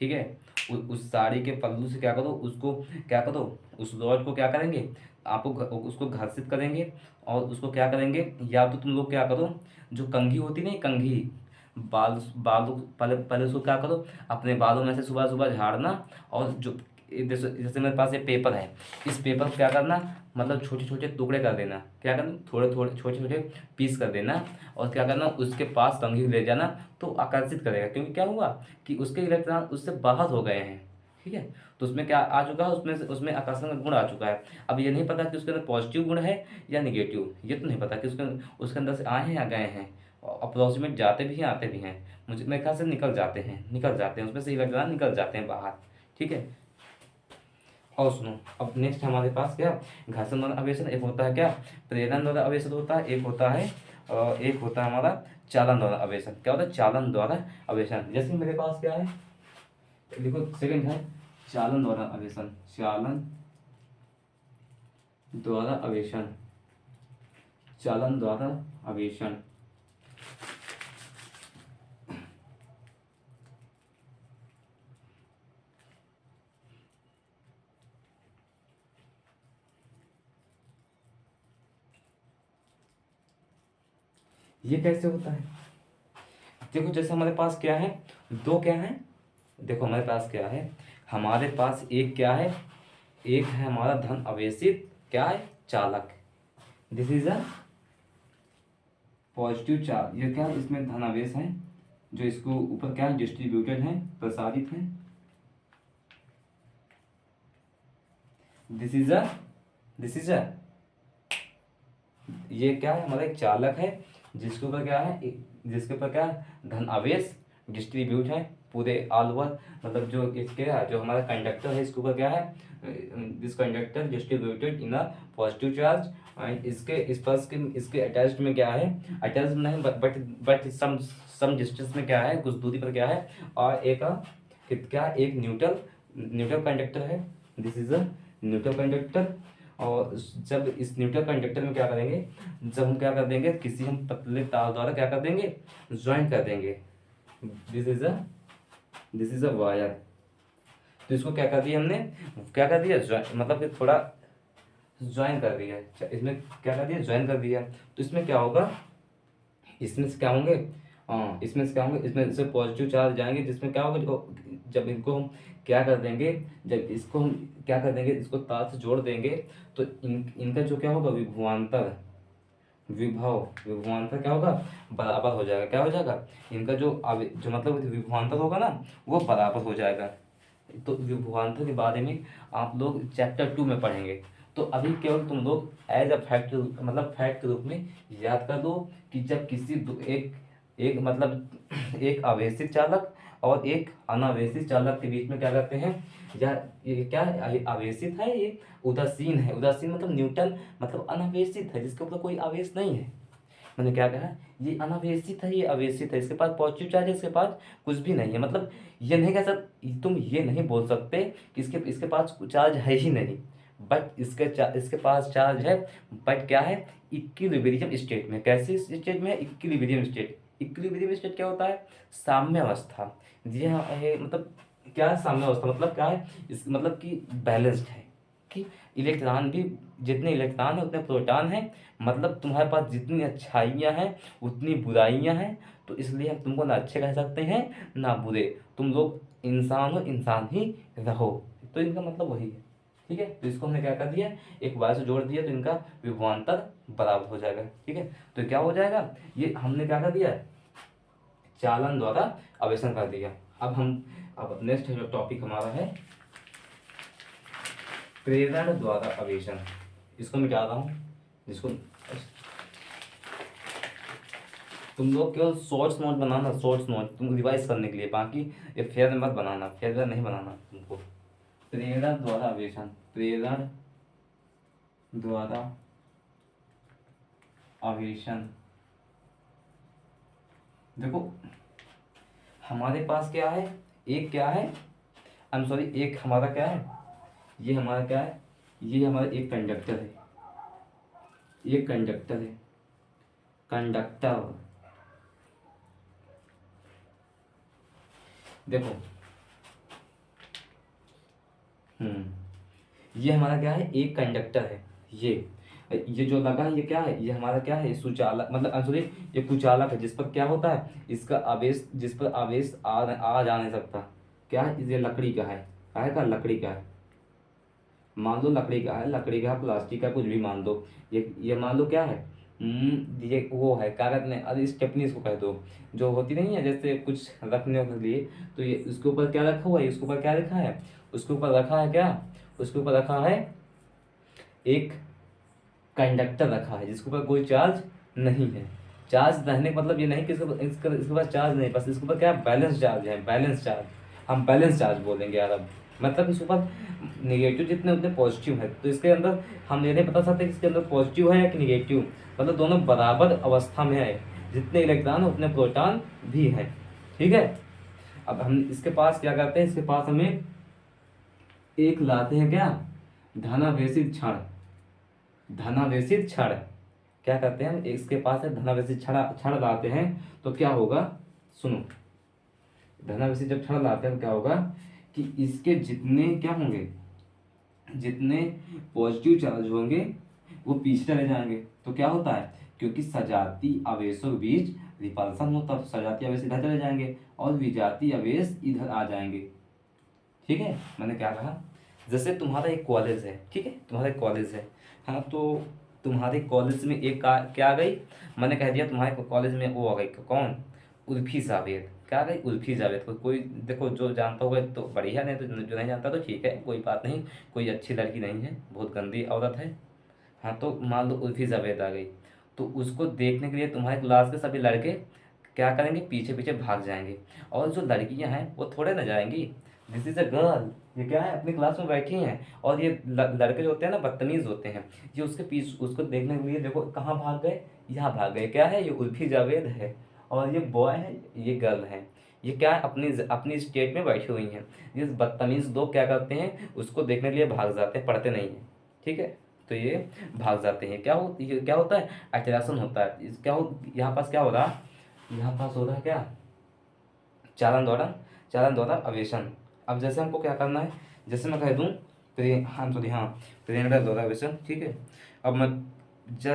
ठीक है। उस साड़ी के पल्लू से क्या करो, उसको क्या करो, उस रॉड को क्या करेंगे, आपको उसको घर्षित करेंगे, और उसको क्या करेंगे, या तो तुम लोग क्या करो, जो कंघी होती नहीं, कंघी, बाल पहले पहले उसको क्या करो, अपने बालों में से सुबह सुबह झाड़ना, और जो जैसे जैसे मेरे पास ये पेपर है, इस पेपर को क्या करना, मतलब छोटे छोटे टुकड़े कर देना, क्या करना, थोड़े थोड़े छोटे छोटे पीस कर देना, और क्या करना, उसके पास कंघी ले जाना, तो आकर्षित करेगा, क्योंकि क्या हुआ कि उसके इलेक्ट्रॉन उससे बाहर हो गए हैं, ठीक है। तो उसमें क्या आ चुका है, उसमें आकर्षण का गुण आ चुका है। अब ये नहीं पता कि उसके अंदर पॉजिटिव गुण है या निगेटिव, ये तो नहीं पता कि उसके अंदर से आए हैं या गए हैं, अप्रोक्सीमेट जाते भी हैं आते भी हैं, मुझे मेरे ख्याल से निकल जाते हैं उसमें से इलेक्ट्रॉन निकल जाते हैं बाहर, ठीक है। और सुनो, अब नेक्स्ट हमारे पास क्या, घर्षण द्वारा आवेशन, एक होता है क्या प्रेरण द्वारा आवेशन होता है, एक होता है हमारा चालन द्वारा आवेशन। क्या होता है चालन द्वारा आवेशन, जैसे मेरे पास क्या है, देखो सेकंड है चालन द्वारा आवेशन, चालन द्वारा आवेशन, चालन द्वारा आवेशन। ये कैसे होता है, देखो जैसे हमारे पास क्या है, दो क्या है, देखो हमारे पास क्या है, हमारे पास एक क्या है, एक है हमारा धन आवेशित क्या है चालक, this is a positive charge, ये क्या है, इसमें धनावेश है, जो इसको ऊपर क्या है डिस्ट्रीब्यूटेड है, प्रसारित है, this is a this is a ये क्या है हमारा एक चालक है, जिसके ऊपर क्या है जिसके ऊपर क्या है धन आवेश डिस्ट्रीब्यूट है, पूरे ऑल ओवर, मतलब जो इसके जो हमारा कंडक्टर है इसके ऊपर क्या है, this conductor distributed in a positive charge, and इसके इस पास के इसके अटैच्ड में क्या है, अटैच्ड नहीं बट सम डिस्टेंस में क्या है, कुछ दूरी पर क्या है, और एक क्या एक न्यूट्रल न्यूट्रल कंडक्टर है, this is a neutral conductor. और जब इस न्यूट्रल कंडक्टर में क्या करेंगे, जब हम क्या कर देंगे, किसी हम पतले तार द्वारा क्या कर देंगे, ज्वाइन कर देंगे, दिस इज अ वायर। तो इसको क्या कर दिया हमने, क्या कर दिया, मतलब कि थोड़ा ज्वाइन कर दिया, इसमें क्या कर दिया, ज्वाइन कर दिया। तो इसमें क्या होगा, इसमें से क्या होंगे, हाँ इसमें से क्या होंगे, इसमें से पॉजिटिव चार्ज जाएंगे, जिसमें क्या होगा, जो जब इनको हम क्या कर देंगे, जब इसको हम क्या कर देंगे, इसको तार से जोड़ देंगे, तो इनका जो क्या होगा, विभवांतर क्या होगा, बराबर हो जाएगा, क्या हो जाएगा, इनका जो मतलब विभवांतर होगा ना, वो बराबर हो जाएगा। तो विभवांतर के बारे में आप लोग चैप्टर 2 में पढ़ेंगे। तो अभी केवल तुम लोग एज अ फैक्ट, मतलब फैक्ट के रूप में याद कर दो कि जब किसी एक एक मतलब एक आवेशित चालक और एक अनावेशित चालक के बीच में क्या करते हैं, या ये क्या है, ये आवेशित है, ये उदासीन है, उदासीन मतलब न्यूट्रल, मतलब अनावेशित है, जिसके ऊपर कोई आवेश नहीं है। मैंने क्या कहा, ये अनावेशित है, ये आवेशित है, इसके पास पॉजिटिव चार्ज है, इसके पास कुछ भी नहीं है, मतलब ये नहीं कह सकते, तुम ये नहीं बोल सकते कि इसके पास चार्ज है ही नहीं, बट इसके पास चार्ज है, बट क्या है, इक्विलिब्रियम स्टेट में। कैसे स्टेट में है, इक्विलिब्रियम स्टेट। इक्विलिब्रियम स्टेट क्या होता है, साम्य अवस्था। जी हाँ, ये मतलब क्या है साम्य अवस्था, मतलब क्या है, इस मतलब कि बैलेंस्ड है, कि इलेक्ट्रॉन भी, जितने इलेक्ट्रॉन है उतने प्रोटॉन है, मतलब तुम्हारे पास जितनी अच्छाइयाँ हैं उतनी बुराइयाँ हैं, तो इसलिए हम तुमको ना अच्छे कह सकते हैं ना बुरे, तुम लोग इंसान हो, इंसान ही रहो। तो इनका मतलब वही है, ठीक है। तो इसको हमने क्या कर दिया, एक बार से जोड़ दिया, तो इनका विभवांतर बराबर हो जाएगा, ठीक है। तो क्या हो जाएगा, ये हमने क्या कर दिया, चालन द्वारा आवेशन कर दिया। अब नेक्स्ट जो टॉपिक हमारा है, प्रेरण द्वारा आवेशन। इसको मिटा रहा हूँ, जिसको तुम लोग केवल शॉर्ट्स नोट बनाना, शॉर्ट्स नोट तुम रिवाइज करने के लिए, बाकी ये फेयर मत बनाना, फेयर नहीं बनाना तुमको। प्रेरण द्वारा आवेशन, प्रेरण द्वारा आवेशन। देखो हमारे पास क्या है, एक क्या है, आई एम सॉरी, एक हमारा क्या है, ये हमारा क्या है, ये हमारा एक कंडक्टर है, ये कंडक्टर है, कंडक्टर। देखो ये हमारा क्या है, एक कंडक्टर है, ये जो लगा है, ये क्या है, ये हमारा क्या है, सुचालक, मतलब सॉरी, ये कुचालक है, जिस पर क्या होता है, इसका आवेश, जिस पर आवेश आ जा नहीं सकता। क्या है, ये लकड़ी का है, काहे का, लकड़ी का है, मान लो लकड़ी का है, लकड़ी का, प्लास्टिक का, कुछ भी मान दो। ये मान लो क्या है, ये वो है कागज में, अरे स्टेपनी इसको कह दो, जो होती नहीं है जैसे कुछ रखने के लिए। तो ये उसके ऊपर क्या रखा हुआ है, उसके ऊपर क्या रखा है, उसके ऊपर रखा है क्या, उसके ऊपर रखा है एक कंडक्टर रखा है, जिसके ऊपर कोई चार्ज नहीं है। चार्ज रहने का मतलब ये नहीं कि इसके पास चार्ज नहीं, बस इसके ऊपर क्या बैलेंस चार्ज है, बैलेंस चार्ज, हम बैलेंस चार्ज बोलेंगे यार अब। मतलब इसके ऊपर निगेटिव जितने उतने पॉजिटिव है, तो इसके अंदर हम ये नहीं बता सकते कि इसके अंदर पॉजिटिव है या कि निगेटिव, मतलब दोनों बराबर अवस्था में है, जितने इलेक्ट्रॉन उतने प्रोटॉन भी है, ठीक है। अब हम इसके पास क्या करते हैं, इसके पास हमें एक लाते हैं क्या, धनावेशित क्षण, धनावेशित क्षण। क्या करते हैं, इसके पास है धनावेशित क्षण, क्षण लाते हैं, तो क्या होगा, सुनो, धनावेशित जब क्षण लाते हैं तो क्या होगा कि इसके जितने क्या होंगे, जितने पॉजिटिव चार्ज होंगे वो पीछे चले जाएंगे। तो क्या होता है, क्योंकि सजाती आवेशों के बीच रिपल्सन होता है, तो सजाती आवेश इधर चले जाएंगे और विजातीय आवेश इधर आ जाएंगे, ठीक है। मैंने क्या कहा, जैसे तुम्हारा एक कॉलेज है, ठीक है, तुम्हारा एक कॉलेज है, हाँ, तो तुम्हारे कॉलेज में एक क्या आ गई, मैंने कह दिया तुम्हारे कॉलेज में वो आ गई, कौन, उर्फी जावेद, क्या आ गई, उर्फी जावेद। कोई देखो जो जानता होगा तो बढ़िया, नहीं तो जो नहीं जानता तो ठीक है, कोई बात नहीं, कोई अच्छी लड़की नहीं है, बहुत गंदी औरत है, हाँ। तो मान लो उर्फी जावेद आ गई, तो उसको देखने के लिए तुम्हारे क्लास के सभी लड़के क्या करेंगे, पीछे पीछे भाग जाएंगे। और जो लड़कियां हैं वो थोड़े ना जाएंगी। दिस इज अ गर्ल, ये क्या है, अपनी क्लास में बैठी हैं। और ये लड़के जो होते हैं ना, बदतमीज होते हैं। ये उसके पीछे उसको देखने के लिए देखो कहाँ भाग गए, यहाँ भाग गए। क्या है, ये उल्फी जावेद है। और ये बॉय है, ये गर्ल है। ये क्या है, अपनी अपनी स्टेट में बैठी हुई हैं। ये बदतमीज लोग क्या करते हैं, उसको देखने के लिए भाग जाते हैं, पढ़ते नहीं हैं। ठीक है, तो ये भाग जाते हैं। ये क्या होता है, अट्रैक्शन होता है। यहाँ पास क्या हो रहा, यहाँ पास हो रहा है क्या, चालन द्वारा आवेशन। अब जैसे हमको क्या करना है, जैसे मैं कह दूँ हाँ सॉरी हाँ, प्रेरणा द्वारा आवेशन। ठीक है, अब मैं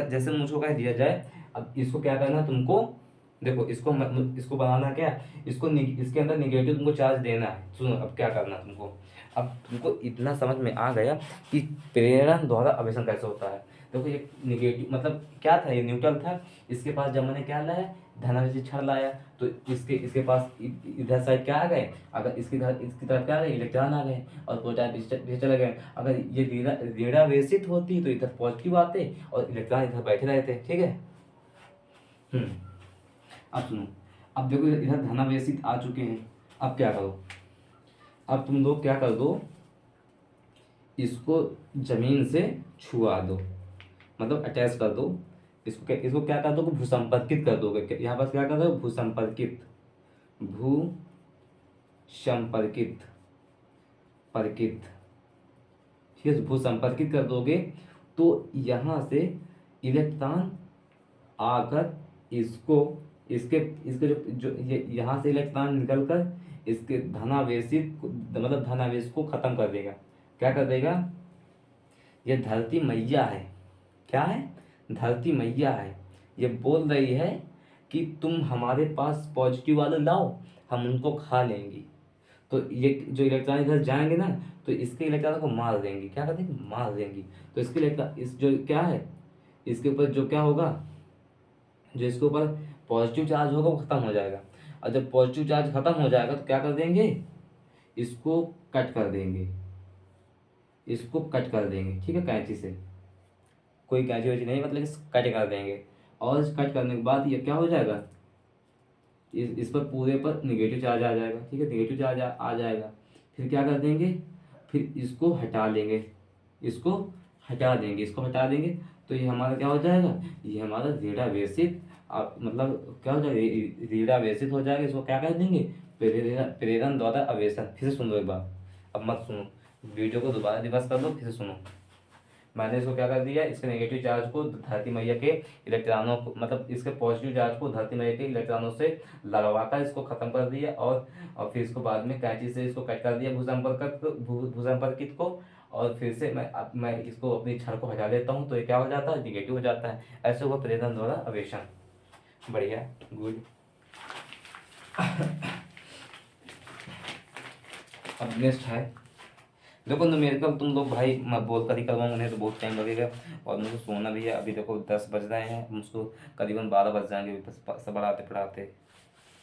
जैसे मुझको कह दिया जाए, अब इसको क्या करना है तुमको, देखो इसको बनाना क्या, इसके अंदर निगेटिव तुमको चार्ज देना है। सुनो अब क्या करना है तुमको। अब तुमको इतना समझ में आ गया कि प्रेरण द्वारा आवेशन कैसे होता है। देखो ये निगेटिव मतलब क्या था, ये न्यूट्रल था। इसके पास जब मैंने क्या लाया, धनावेशी क्षण लाया, तो इसके पास इधर साइड क्या आ गए, अगर इसकी तरफ क्या आ गए, इलेक्ट्रॉन आ गए और प्रोटॉन पीछे चले गए। अगर ये ऋणावेशित होती तो इधर पॉजिटिव आते और इलेक्ट्रॉन इधर बैठे रहते। ठीक है। अब सुनो, अब देखो इधर धनावेशित आ चुके हैं। अब क्या करो, अब तुम लोग क्या कर दो, इसको जमीन से छुआ दो, मतलब अटैच कर दो। इसको क्या कर दो, भूसंपर्कित कर दोगे। यहाँ पर क्या कर दो, भूसंपर्कित परकित। ठीक है, भूसंपर्कित कर दोगे तो यहाँ से इलेक्ट्रॉन आकर इसको इसके इसके जो ये यहाँ से इलेक्ट्रॉन निकलकर इसके धनावेशित मतलब धनावेश को खत्म कर देगा। क्या कर देगा, ये धरती मैया है। क्या है, धरती मैया है। ये बोल रही है कि तुम हमारे पास पॉजिटिव वाले लाओ, हम उनको खा लेंगी। तो ये जो इलेक्ट्रॉन इधर जाएंगे ना, तो इसके इलेक्ट्रॉन को मार देंगी। क्या कर देंगी, मार देंगी। तो इसके इलेक्ट्रॉन इस जो क्या है, इसके ऊपर जो क्या होगा, जो इसके ऊपर पॉजिटिव चार्ज होगा वो खत्म हो जाएगा। और जब पॉजिटिव चार्ज खत्म हो जाएगा तो क्या कर देंगे, इसको कट कर देंगे। इसको कट कर देंगे, ठीक है, कैंची से। कोई कैंची वैची नहीं, मतलब कट कर देंगे। और इस कट करने के बाद ये क्या हो जाएगा, इस पर पूरे पर निगेटिव चार्ज आ जाएगा। ठीक है, निगेटिव चार्ज आ जाएगा। फिर क्या कर देंगे, फिर इसको हटा लेंगे, इसको हटा देंगे। तो ये हमारा क्या हो जाएगा, ये हमारा ऋणावेशित मतलब क्या हो जाएगा, ऋणावेशित हो जाएगा। इसको क्या कर देंगे, प्रेरण द्वारा आवेशन। फिर से सुन लो एक बार, अब मत सुनो, वीडियो को दोबारा रिवर्स कर लो, फिर से सुनो। मैंने इसको क्या कर दिया, इसके नेगेटिव चार्ज को धरती मैया के इलेक्ट्रॉनों को मतलब इसके पॉजिटिव चार्ज को धरती मैया के इलेक्ट्रॉनों से लगवाकर इसको खत्म कर दिया। और फिर इसको बाद में कैंची से इसको कट कर दिया भूसंपर्कित को। और फिर से मैं इसको अपनी छड़ को हटा देता हूँ, तो ये क्या हो जाता है, निगेटिव हो जाता है। ऐसे हुआ प्रेरण द्वारा आवेशन। बढ़िया, गुड। अब नेक्स्ट है, देखो न्यूमेरिकल तुम लोग भाई मैं बोल कर ही करवाऊँ, उन्हें तो बहुत टाइम लगेगा और मुझे सोना भी है। अभी देखो 10 बज रहे हैं, मुझको करीबन 12 बज जाएंगे सब पढ़ाते पढ़ाते।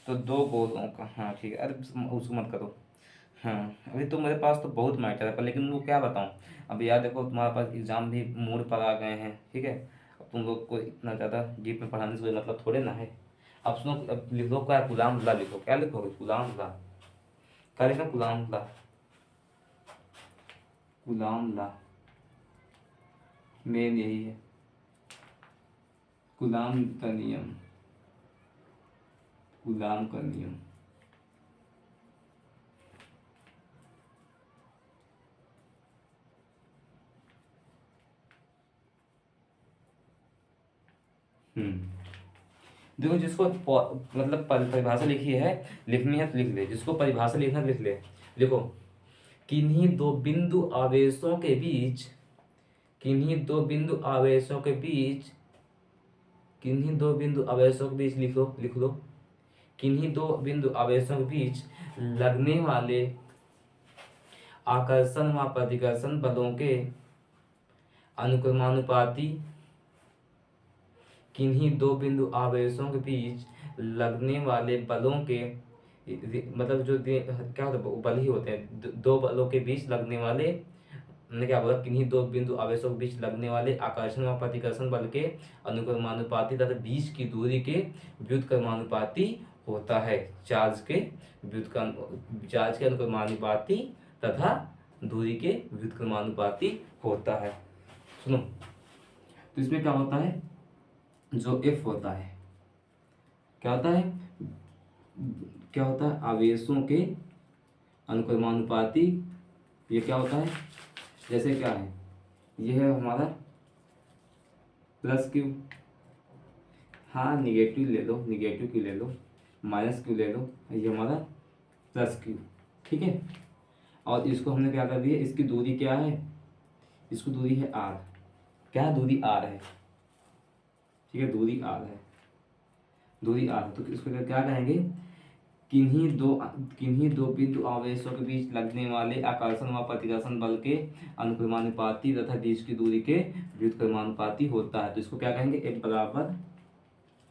तो दो गोलों का, हाँ ठीक है, अरे उसको मत करो। हाँ अभी तो मेरे पास तो बहुत मैटर है, पर लेकिन वो क्या बताऊँ। अभी यार देखो तुम्हारे पास एग्ज़ाम भी मूड पर आ गए हैं। ठीक है, अब तुम लोग को इतना ज़्यादा डीप में पढ़ाने से कोई मतलब थोड़े ना है। अब सुनो, अब लिखो क्या, गुलाम लिखो। क्या लिखोगे, गुलाम क्या लिखना, गुलाम मेन यही है, गुलाम का नियम। देखो जिसको मतलब परिभाषा लिखी है, लिखनी है तो लिख ले, जिसको परिभाषा लिखना लिख ले। देखो, किन्हीं दो बिंदु आवेशों के बीच किन्हीं दो बिंदु आवेशों के बीच लिख लो। किन्हीं दो बिंदु आवेशों के बीच लगने वाले आकर्षण व प्रतिकर्षण बलों के अनुक्रमानुपाती किन्हीं दो बिंदु आवेशों के बीच लगने वाले बलों के मतलब क्या होता है, बल ही होते हैं। दो बलों के बीच लगने वाले, मैंने क्या बोला, किन्हीं दो बिंदु आवेशों के बीच लगने वाले आकर्षण व प्रतिकर्षण बल के अनुक्रमानुपाती तथा बीच की दूरी के व्युत्क्रमानुपाती होता है, चार्ज के अनुक्रमानुपाती तथा दूरी के व्युत्क्रमानुपाती होता है। सुनो, तो इसमें क्या होता है, जो एफ होता है क्या होता है, आवेशों के अनुक्रमानुपाती। ये क्या होता है, जैसे क्या है, ये है हमारा प्लस क्यू, हाँ निगेटिव ले लो, निगेटिव क्यू ले लो, माइनस क्यू ले लो, ये हमारा प्लस क्यू, ठीक है। और इसको हमने क्या कर दिया, इसकी दूरी क्या है, इसकी दूरी है आर, क्या दूरी आर है, ठीक है, दूरी आर है, दूरी आर। तो इसको क्या कहेंगे, किन्हीं दो बिंदु आवेशों के बीच लगने वाले आकर्षण व प्रतिकर्षण बल के अनुक्रमानुपाती तथा बीच की दूरी के व्युत्क्रमानुपाती होता है। तो इसको क्या कहेंगे, एफ बराबर,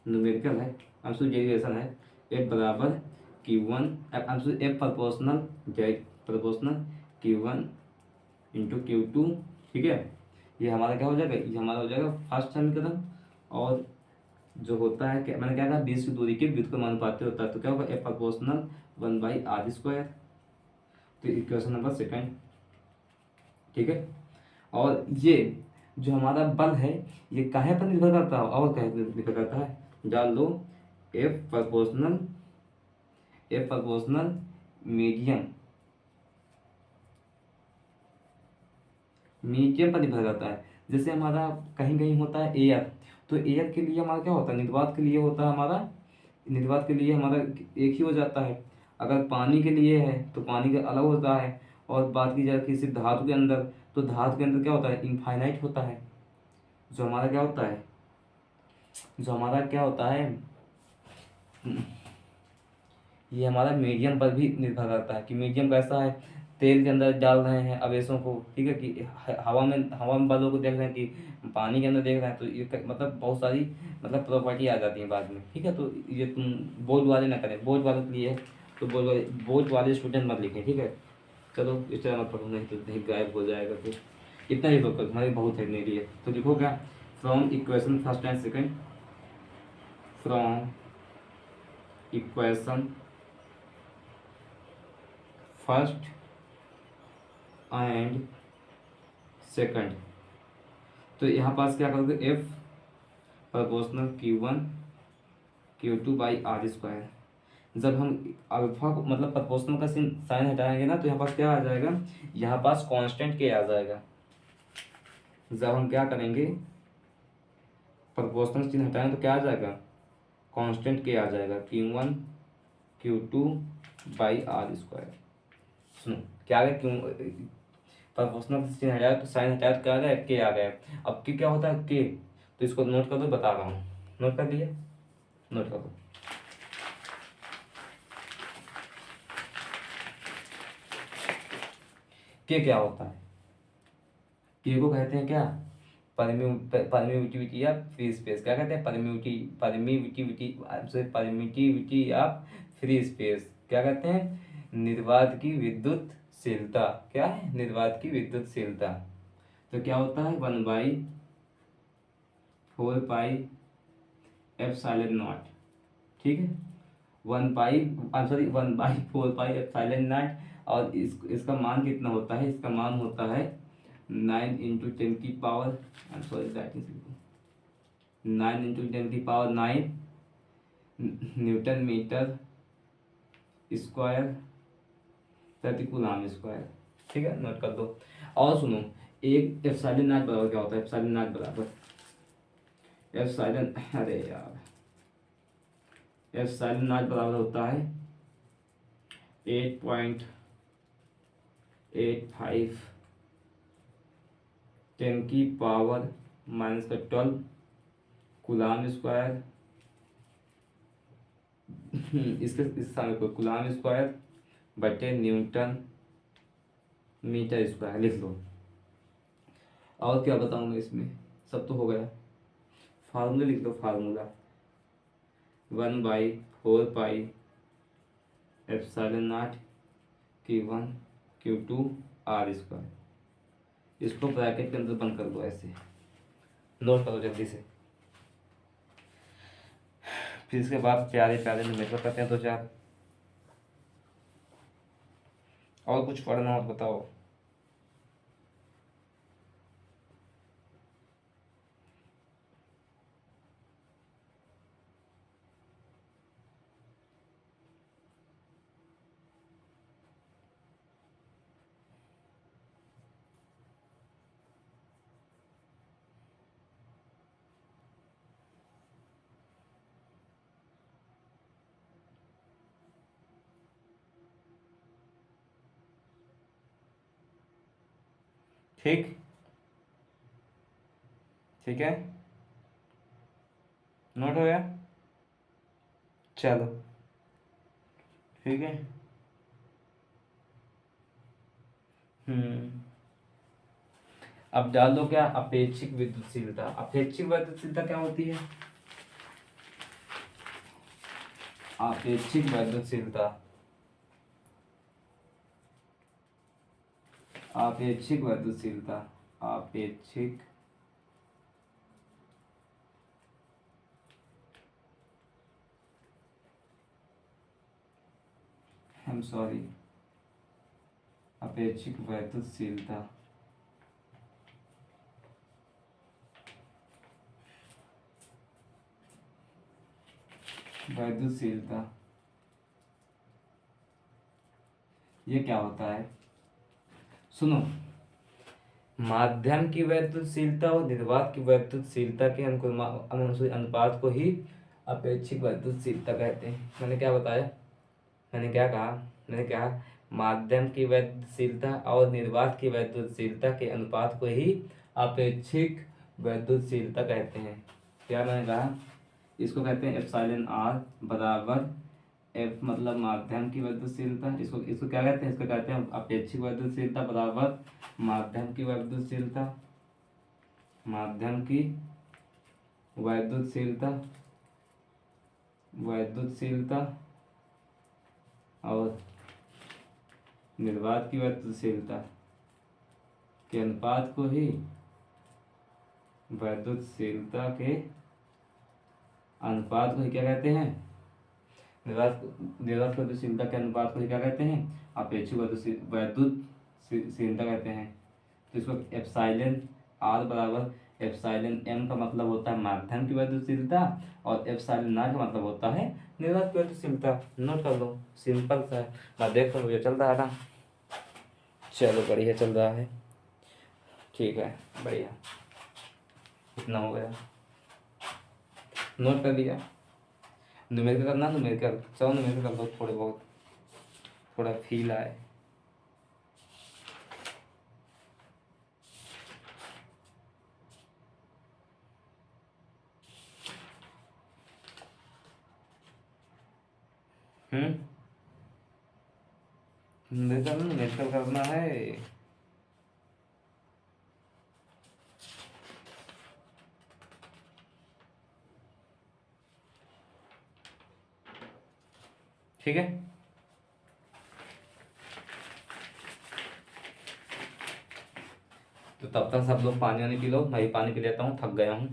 न्यूमेरिकल है, आंसर डेरिवेशन है, एफ बराबर Q1, answer F proportional Z proportional Q1 into Q2, ठीक है। ये हमारा क्या हो जाएगा, ये हमारा हो जाएगा फर्स्ट समीकरण। और जो होता है क्या, मैंने क्या कहा, बीच की दूरी के व्युत्क्रमानुपाती होता है, तो क्या होगा, एफ प्रोपोर्शनल 1/r²। तो इक्वेशन नंबर सेकंड, ठीक है। और ये जो हमारा बल है, ये काहे पर निर्भर करता है, और काहे पर निर्भर करता है, डाल दो, एफ प्रोपोर्शनल मीडियम पर निर्भर करता है। जैसे हमारा कहीं कहीं होता है एयर, तो एयर के लिए हमारा क्या होता है, निर्वात के लिए होता है हमारा, निर्वात के लिए हमारा एक ही हो जाता है। अगर पानी के लिए है तो पानी का अलग होता है। और बात की जाए किसी धातु के अंदर, तो धातु के अंदर क्या होता है, इनफाइनाइट होता है। जो हमारा क्या होता है, जो हमारा क्या होता है, ये हमारा मीडियम पर भी निर्भर करता है कि मीडियम कैसा है। तेल के अंदर डाल रहे हैं अवेशों को, ठीक है, कि हवा में बालों को देख रहे हैं कि पानी के अंदर देख रहे हैं, तो ये मतलब बहुत सारी मतलब प्रॉपर्टी आ जाती है बाद में, ठीक है। तो ये तुम बोझ वाले ना करें, बोझ वालों के लिए है, तो बोझ वाले स्टूडेंट मत लिखें, ठीक है। चलो इस तरह मत पढ़ो, नहीं तो नहीं गायब हो जाएगा। तो इतना ही फोकस हमारे बहुत है मेरे लिए। तो लिखो क्या, from equation first and second, from equation first and second. तो यहाँ पास क्या करोगे, एफ प्रोपोर्शनल Q1 Q2/r²। जब हम अल्फा को मतलब प्रोपोर्शनल का साइन हटाएंगे ना, तो यहाँ पास क्या आ जाएगा, यहाँ पास कांस्टेंट के आ जाएगा। जब हम क्या करेंगे, प्रोपोर्शनल चिन्ह हटाएंगे तो क्या आ जाएगा, कांस्टेंट के आ जाएगा, Q1 Q2/r²। सुनो क्या आ गया, क्यों प्रोपोर्शनल चिन्ह हटाया तो साइन हटाया तो क्या आ गया, के आ गया। अब के क्या होता है, के, तो इसको नोट कर दो, बता रहा हूँ, नोट कर लिया, नोट कर दो। के क्या होता है, के को कहते हैं क्या, परमिटिविटी या फ्री स्पेस। क्या कहते हैं, परमिटिविटी या फ्री स्पेस। क्या कहते हैं, निर्वात की विद्युतशीलता। क्या है, निर्वात की विद्युतशीलता। तो क्या होता है, 1/4πε0, ठीक है, 1/4πε0। और इसका मान कितना होता है, इसका मान होता है 9 × 10⁻, 9 × 10⁹ न्यूटन मीटर स्क्वायर प्रति कूलम स्क्वायर, ठीक है, नोट कर दो। और सुनो, एक एप्सिलॉन नॉट बराबर क्या होता है, एप्सिलॉन नॉट बराबर एप्सिलॉन, अरे यार, एप्सिलॉन नॉट बराबर होता है 8.85 10⁻⁻12 कूलम स्क्वायर, इस समय को कूलम स्क्वायर बटे न्यूटन मीटर स्क्वायर लिख लो। और क्या बताऊँ मैं इसमें, सब तो हो गया। फार्मूला लिख दो, फार्मूला 1/4πε0 Q1 Q2/r²। इसको ब्रैकेट के अंदर बंद कर दो, ऐसे नोट करो जल्दी से। फिर इसके बाद प्यारे प्यारे न्यूमेरिकल करते हैं 2 4। और कुछ पढ़ना और बताओ। ठीक, ठीक है, नोट हो गया। चलो ठीक है। हम्म। अब डाल दो क्या, अपेक्षिक विद्युतशीलता। अपेक्षिक विद्युतशीलता क्या होती है? अपेक्षिक विद्युतशीलता, आपेक्षिक विद्युतशीलता, आपेक्षिक आई एम सॉरी, अपेक्षिक विद्युतशीलता विद्युतशीलता ये क्या होता है? सुनो, माध्यम की वैद्युतशीलता और निर्वात की वैद्युतशीलता के अनुपात को ही अपेक्षिक वैद्युतशीलता कहते हैं। मैंने क्या बताया? मैंने क्या कहा? मैंने कहा माध्यम की वैद्युतशीलता और निर्वात की वैद्युतशीलता के अनुपात को ही अपेक्षिक वैद्युतशीलता कहते हैं। क्या मैंने कहा? इसको कहते हैं एप्सिलॉन आर बराबर एफ, मतलब माध्यम की वैद्युतशीलता। इसको इसको क्या कहते हैं? इसको कहते हैं अपेक्षिक वैद्युतशीलता बराबर माध्यम की वैद्युतशीलता, माध्यम की वैद्युतशीलता, वैद्युतशीलता और निर्वात की वैद्युतशीलता के अनुपात को ही वैद्युतशीलता के अनुपात को ही क्या कहते हैं? निर्वात निर्वात वैद्युतशीलता के अनुपात को ही क्या कहते हैं? अपेक्षिक वैद्युतशीलता कहते हैं। तो इसको एप्सिलॉन आर बराबर एप्सिलॉन एम का मतलब होता है माध्यम की वैद्युतशीलता और एप्सिलॉन आर का मतलब होता है निर्वात की वैद्युतशीलता। नोट कर लो, सिंपल सा है। मैं देख लो, ये चल रहा है ना? चलो बढ़िया चल रहा है, ठीक है, बढ़िया। इतना हो गया, नोट कर लिया। न्यूमेरिकल करना, न्यूमेरिकल चलो, न्यूमेरिकल कर लो, थोड़े बहुत थोड़ा फील आए। न्यूमेरिकल करना है। ठीक है, तो तब तक सब लोग पानी वानी पी लो, मैं भी पानी पी लेता हूँ, थक गया हूँ।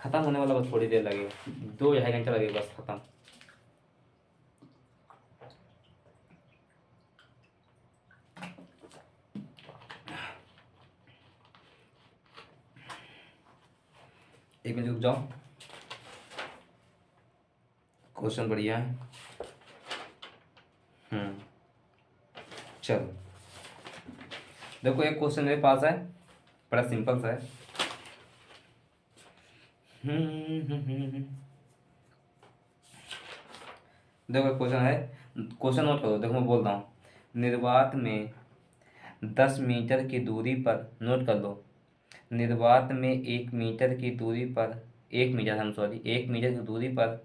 खत्म होने वाला बस थोड़ी देर लगेगा, 2 2.5 घंटा लगेगा बस खत्म। एक मिनट रुक जाओ, क्वेश्चन बढ़िया है। चलो देखो, एक क्वेश्चन मेरे पास है, बड़ा सिंपल सा है। देखो क्वेश्चन है, क्वेश्चन नोट करो, देखो मैं बोलता हूँ। निर्वात में 10 मीटर की दूरी पर, नोट कर लो, निर्वात में 1 मीटर की दूरी पर, 1 मीटर की दूरी पर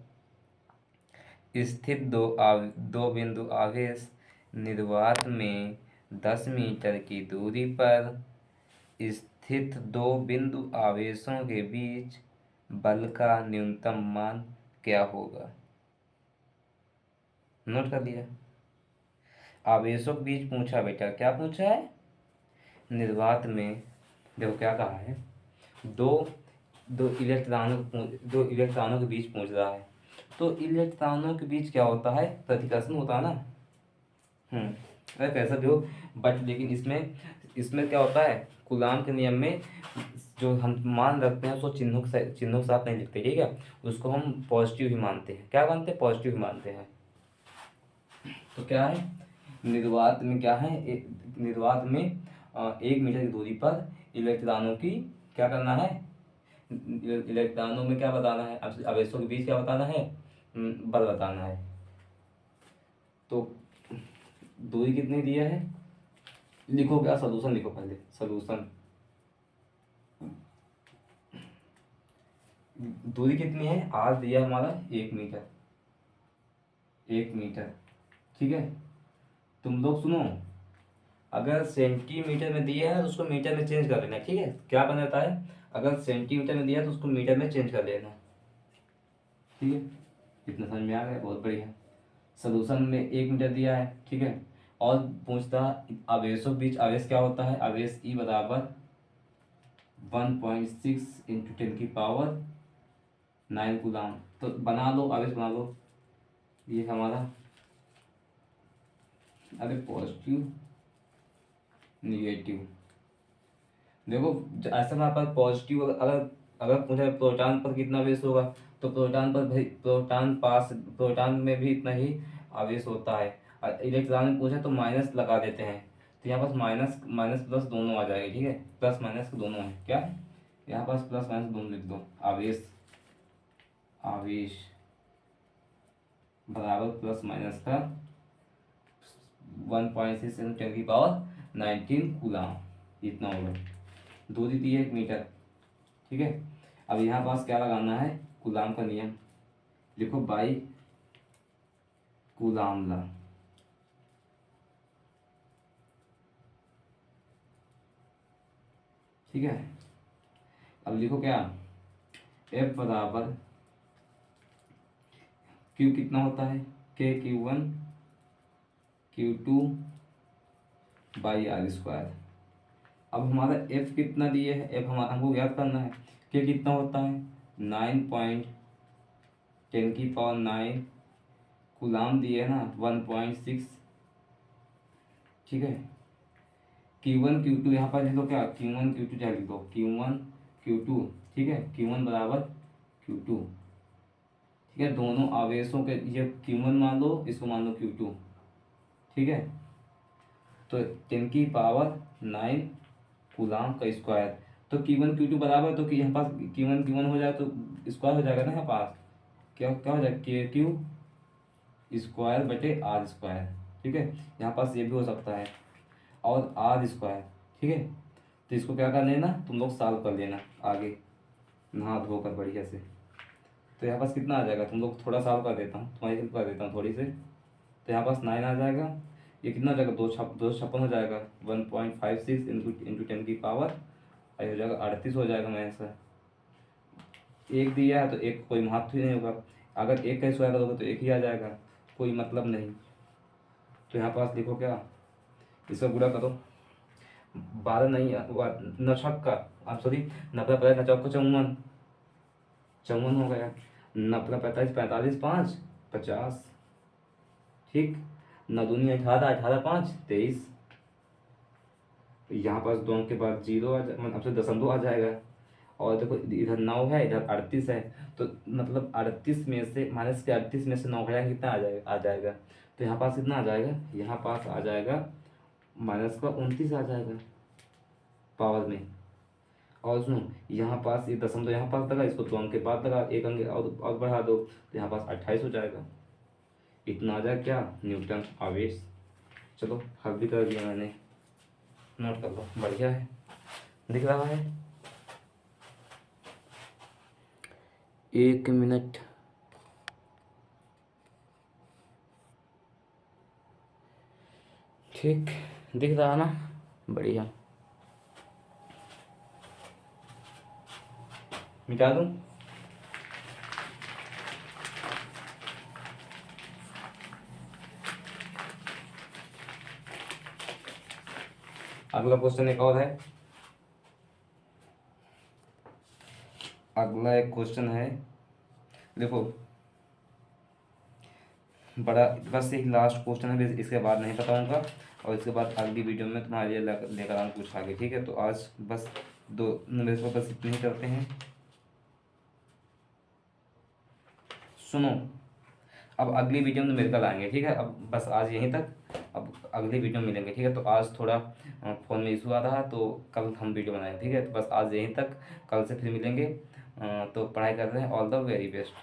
स्थित दो बिंदु आवेश निर्वात में 10 मीटर की दूरी पर स्थित दो बिंदु आवेशों के बीच बल का न्यूनतम मान क्या होगा? नोट कर लिया? आवेशों के बीच पूछा बेटा, क्या पूछा है? निर्वात में देखो क्या कहा है, दो दो इलेक्ट्रॉनों के बीच पहुंच रहा है। तो इलेक्ट्रॉनों के बीच क्या होता है, प्रतिकर्षण होता है ना। अरे कैसा भी हो, बट लेकिन इसमें इसमें क्या होता है, कूलाम के नियम में जो हम मान रखते हैं उसको चिन्हों के साथ नहीं लिखते, ठीक है। उसको हम पॉजिटिव ही मानते हैं। क्या मानते हैं, पॉजिटिव ही मानते हैं। तो क्या है, निर्वात में क्या है, निर्वात में 1 मीटर की दूरी पर इलेक्ट्रॉनों की क्या करना है, इलेक्ट्रॉनों में क्या बताना है, आवेशों के बीच क्या बताना है, बल बताना है। तो दूरी कितनी दिया है, लिखो क्या, सोल्यूशन लिखो पहले, सोल्यूशन। दूरी कितनी है, आर दिया है हमारा 1 मीटर, 1 मीटर, ठीक है। तुम लोग सुनो, अगर सेंटीमीटर में दिया है तो उसको मीटर में चेंज कर लेना, ठीक है। क्या बन जाता है, अगर सेंटीमीटर में दिया है तो उसको मीटर में चेंज कर लेना, ठीक है। इतना समझ में आ गया, बहुत बढ़िया। सोल्यूशन में 1 मीटर दिया है, ठीक है। और पूछता आवेशों के बीच आवेश क्या होता है, आवेश ई बराबर 1.6 इंटू 10⁹ कूलाम। तो बना लो, आवेश बना लो। ये हमारा, अरे पॉजिटिव निगेटिव, देखो ऐसा हमारे पास पॉजिटिव, अगर अगर पूछा प्रोटॉन पर कितना आवेश होगा, तो प्रोटॉन पर भाई प्रोटॉन में भी इतना ही आवेश होता है। और इलेक्ट्रॉन में पूछा तो माइनस लगा देते हैं, तो यहाँ पास माइनस माइनस प्लस दोनों आ जाएगी, ठीक है। प्लस माइनस के दोनों है, क्या है, यहाँ पास प्लस माइनस दोनों लिख दो। आवेश आवेश बराबर प्लस माइनस का 1.6 × 10⁻19 कूलाम, इतना होगा। दूरी दी है 1 मीटर, ठीक है। अब यहाँ पास क्या लगाना है, कूलाम का नियम लिखो, बाई कूलाम ला, ठीक है। अब लिखो क्या, F बराबर Q कितना होता है, K Q1 Q2 by are square. अब हमारा F कितना दिए है, F हमारा हमको याद करना है। K कितना होता है, 9.10⁹ कूलाम दिए है ना, 1.6, ठीक है। Q1 Q2 यहाँ पर लिख दो क्या, Q1 Q2 क्या लिख दो, Q1 Q2, ठीक है। Q1 बराबर Q2, ठीक है। दोनों आवेशों के, ये Q1 मान लो, इसको मान लो Q2, ठीक है। तो 10⁹ कूलाम का स्क्वायर। तो Q1 Q2 बराबर, तो कि यहाँ पास Q1 Q1 हो जाए तो स्क्वायर हो जाएगा ना, यहाँ पास क्या क्या हो जाएगा, KQ स्क्वायर बटे आर स्क्वायर, ठीक है। यहाँ पास ये भी हो सकता है, और आर स्क्वायर, ठीक है। तो इसको क्या कर लेना, तुम लोग सॉल्व कर लेना आगे, नहा धोकर बढ़िया से। तो यहाँ पास कितना आ जाएगा, तुम लोग थोड़ा सॉल्व कर देता हूँ, तुम्हारी हेल्प कर देता हूँ थोड़ी से। तो यहाँ पास 9 आ जाएगा, ये कितना हो जाएगा, 256 हो जाएगा, 1.56 इंटू 10⁻, ये हो जाएगा 38 हो जाएगा। मैं ऐसा एक दिया है तो एक कोई महत्व ही नहीं होगा, अगर एक का स्क्वायर करोगे तो एक ही आ जाएगा, कोई मतलब नहीं। तो यहाँ पास लिखो क्या, इसका गुणा करो, 12 नहीं, 9 का, आप सॉरी, 90 पचास 9 चौको 54, 54 हो गया। 90 45 45 5 50, ठीक। 9 दूनी 18, 18 5 23। यहाँ पास 2 के बाद 0 आ जाए, मतलब 10 आ जाएगा। और देखो इधर 9 है, इधर 38 है, तो मतलब 38 में से माइनस के 38 में से 9 घटाएंगे, कितना आ जाएगा। तो यहाँ पास कितना आ जाएगा, यहाँ पास आ जाएगा माइनस का 29 आ जाएगा पावर में। और सुनो, यहाँ पास ये दशमलव यहाँ पास लगा, इसको 2 अंक के बाद लगा, एक अंक और बढ़ा दो, तो यहाँ पास 28 हो जाएगा। इतना आ जाएगा क्या, न्यूटन आवेश। चलो हल भी कर दिया मैंने, नोट कर लो, बढ़िया है, दिख रहा है। 1 मिनट, ठीक, दिख रहा ना, बढ़िया। मिटा दूं, अगला क्वेश्चन एक और है। अगला एक क्वेश्चन है, देखो बड़ा, बस एक लास्ट क्वेश्चन है, बस इसके बाद नहीं बताऊंगा, और इसके बाद अगली वीडियो में तुम्हारे लिए लेकर आऊँ कुछ आगे, ठीक है। तो आज बस दो मेरे को बस इतने ही करते हैं। सुनो, अब अगली वीडियो में मेरे कल आएंगे, ठीक है। अब बस आज यहीं तक, अब अगली वीडियो में मिलेंगे, ठीक है। तो आज थोड़ा फ़ोन में इशू आ रहा, तो कल हम वीडियो बनाएंगे, ठीक है। तो बस आज यहीं तक, कल से फिर मिलेंगे। तो पढ़ाई कर रहे हैं, ऑल द वेरी बेस्ट।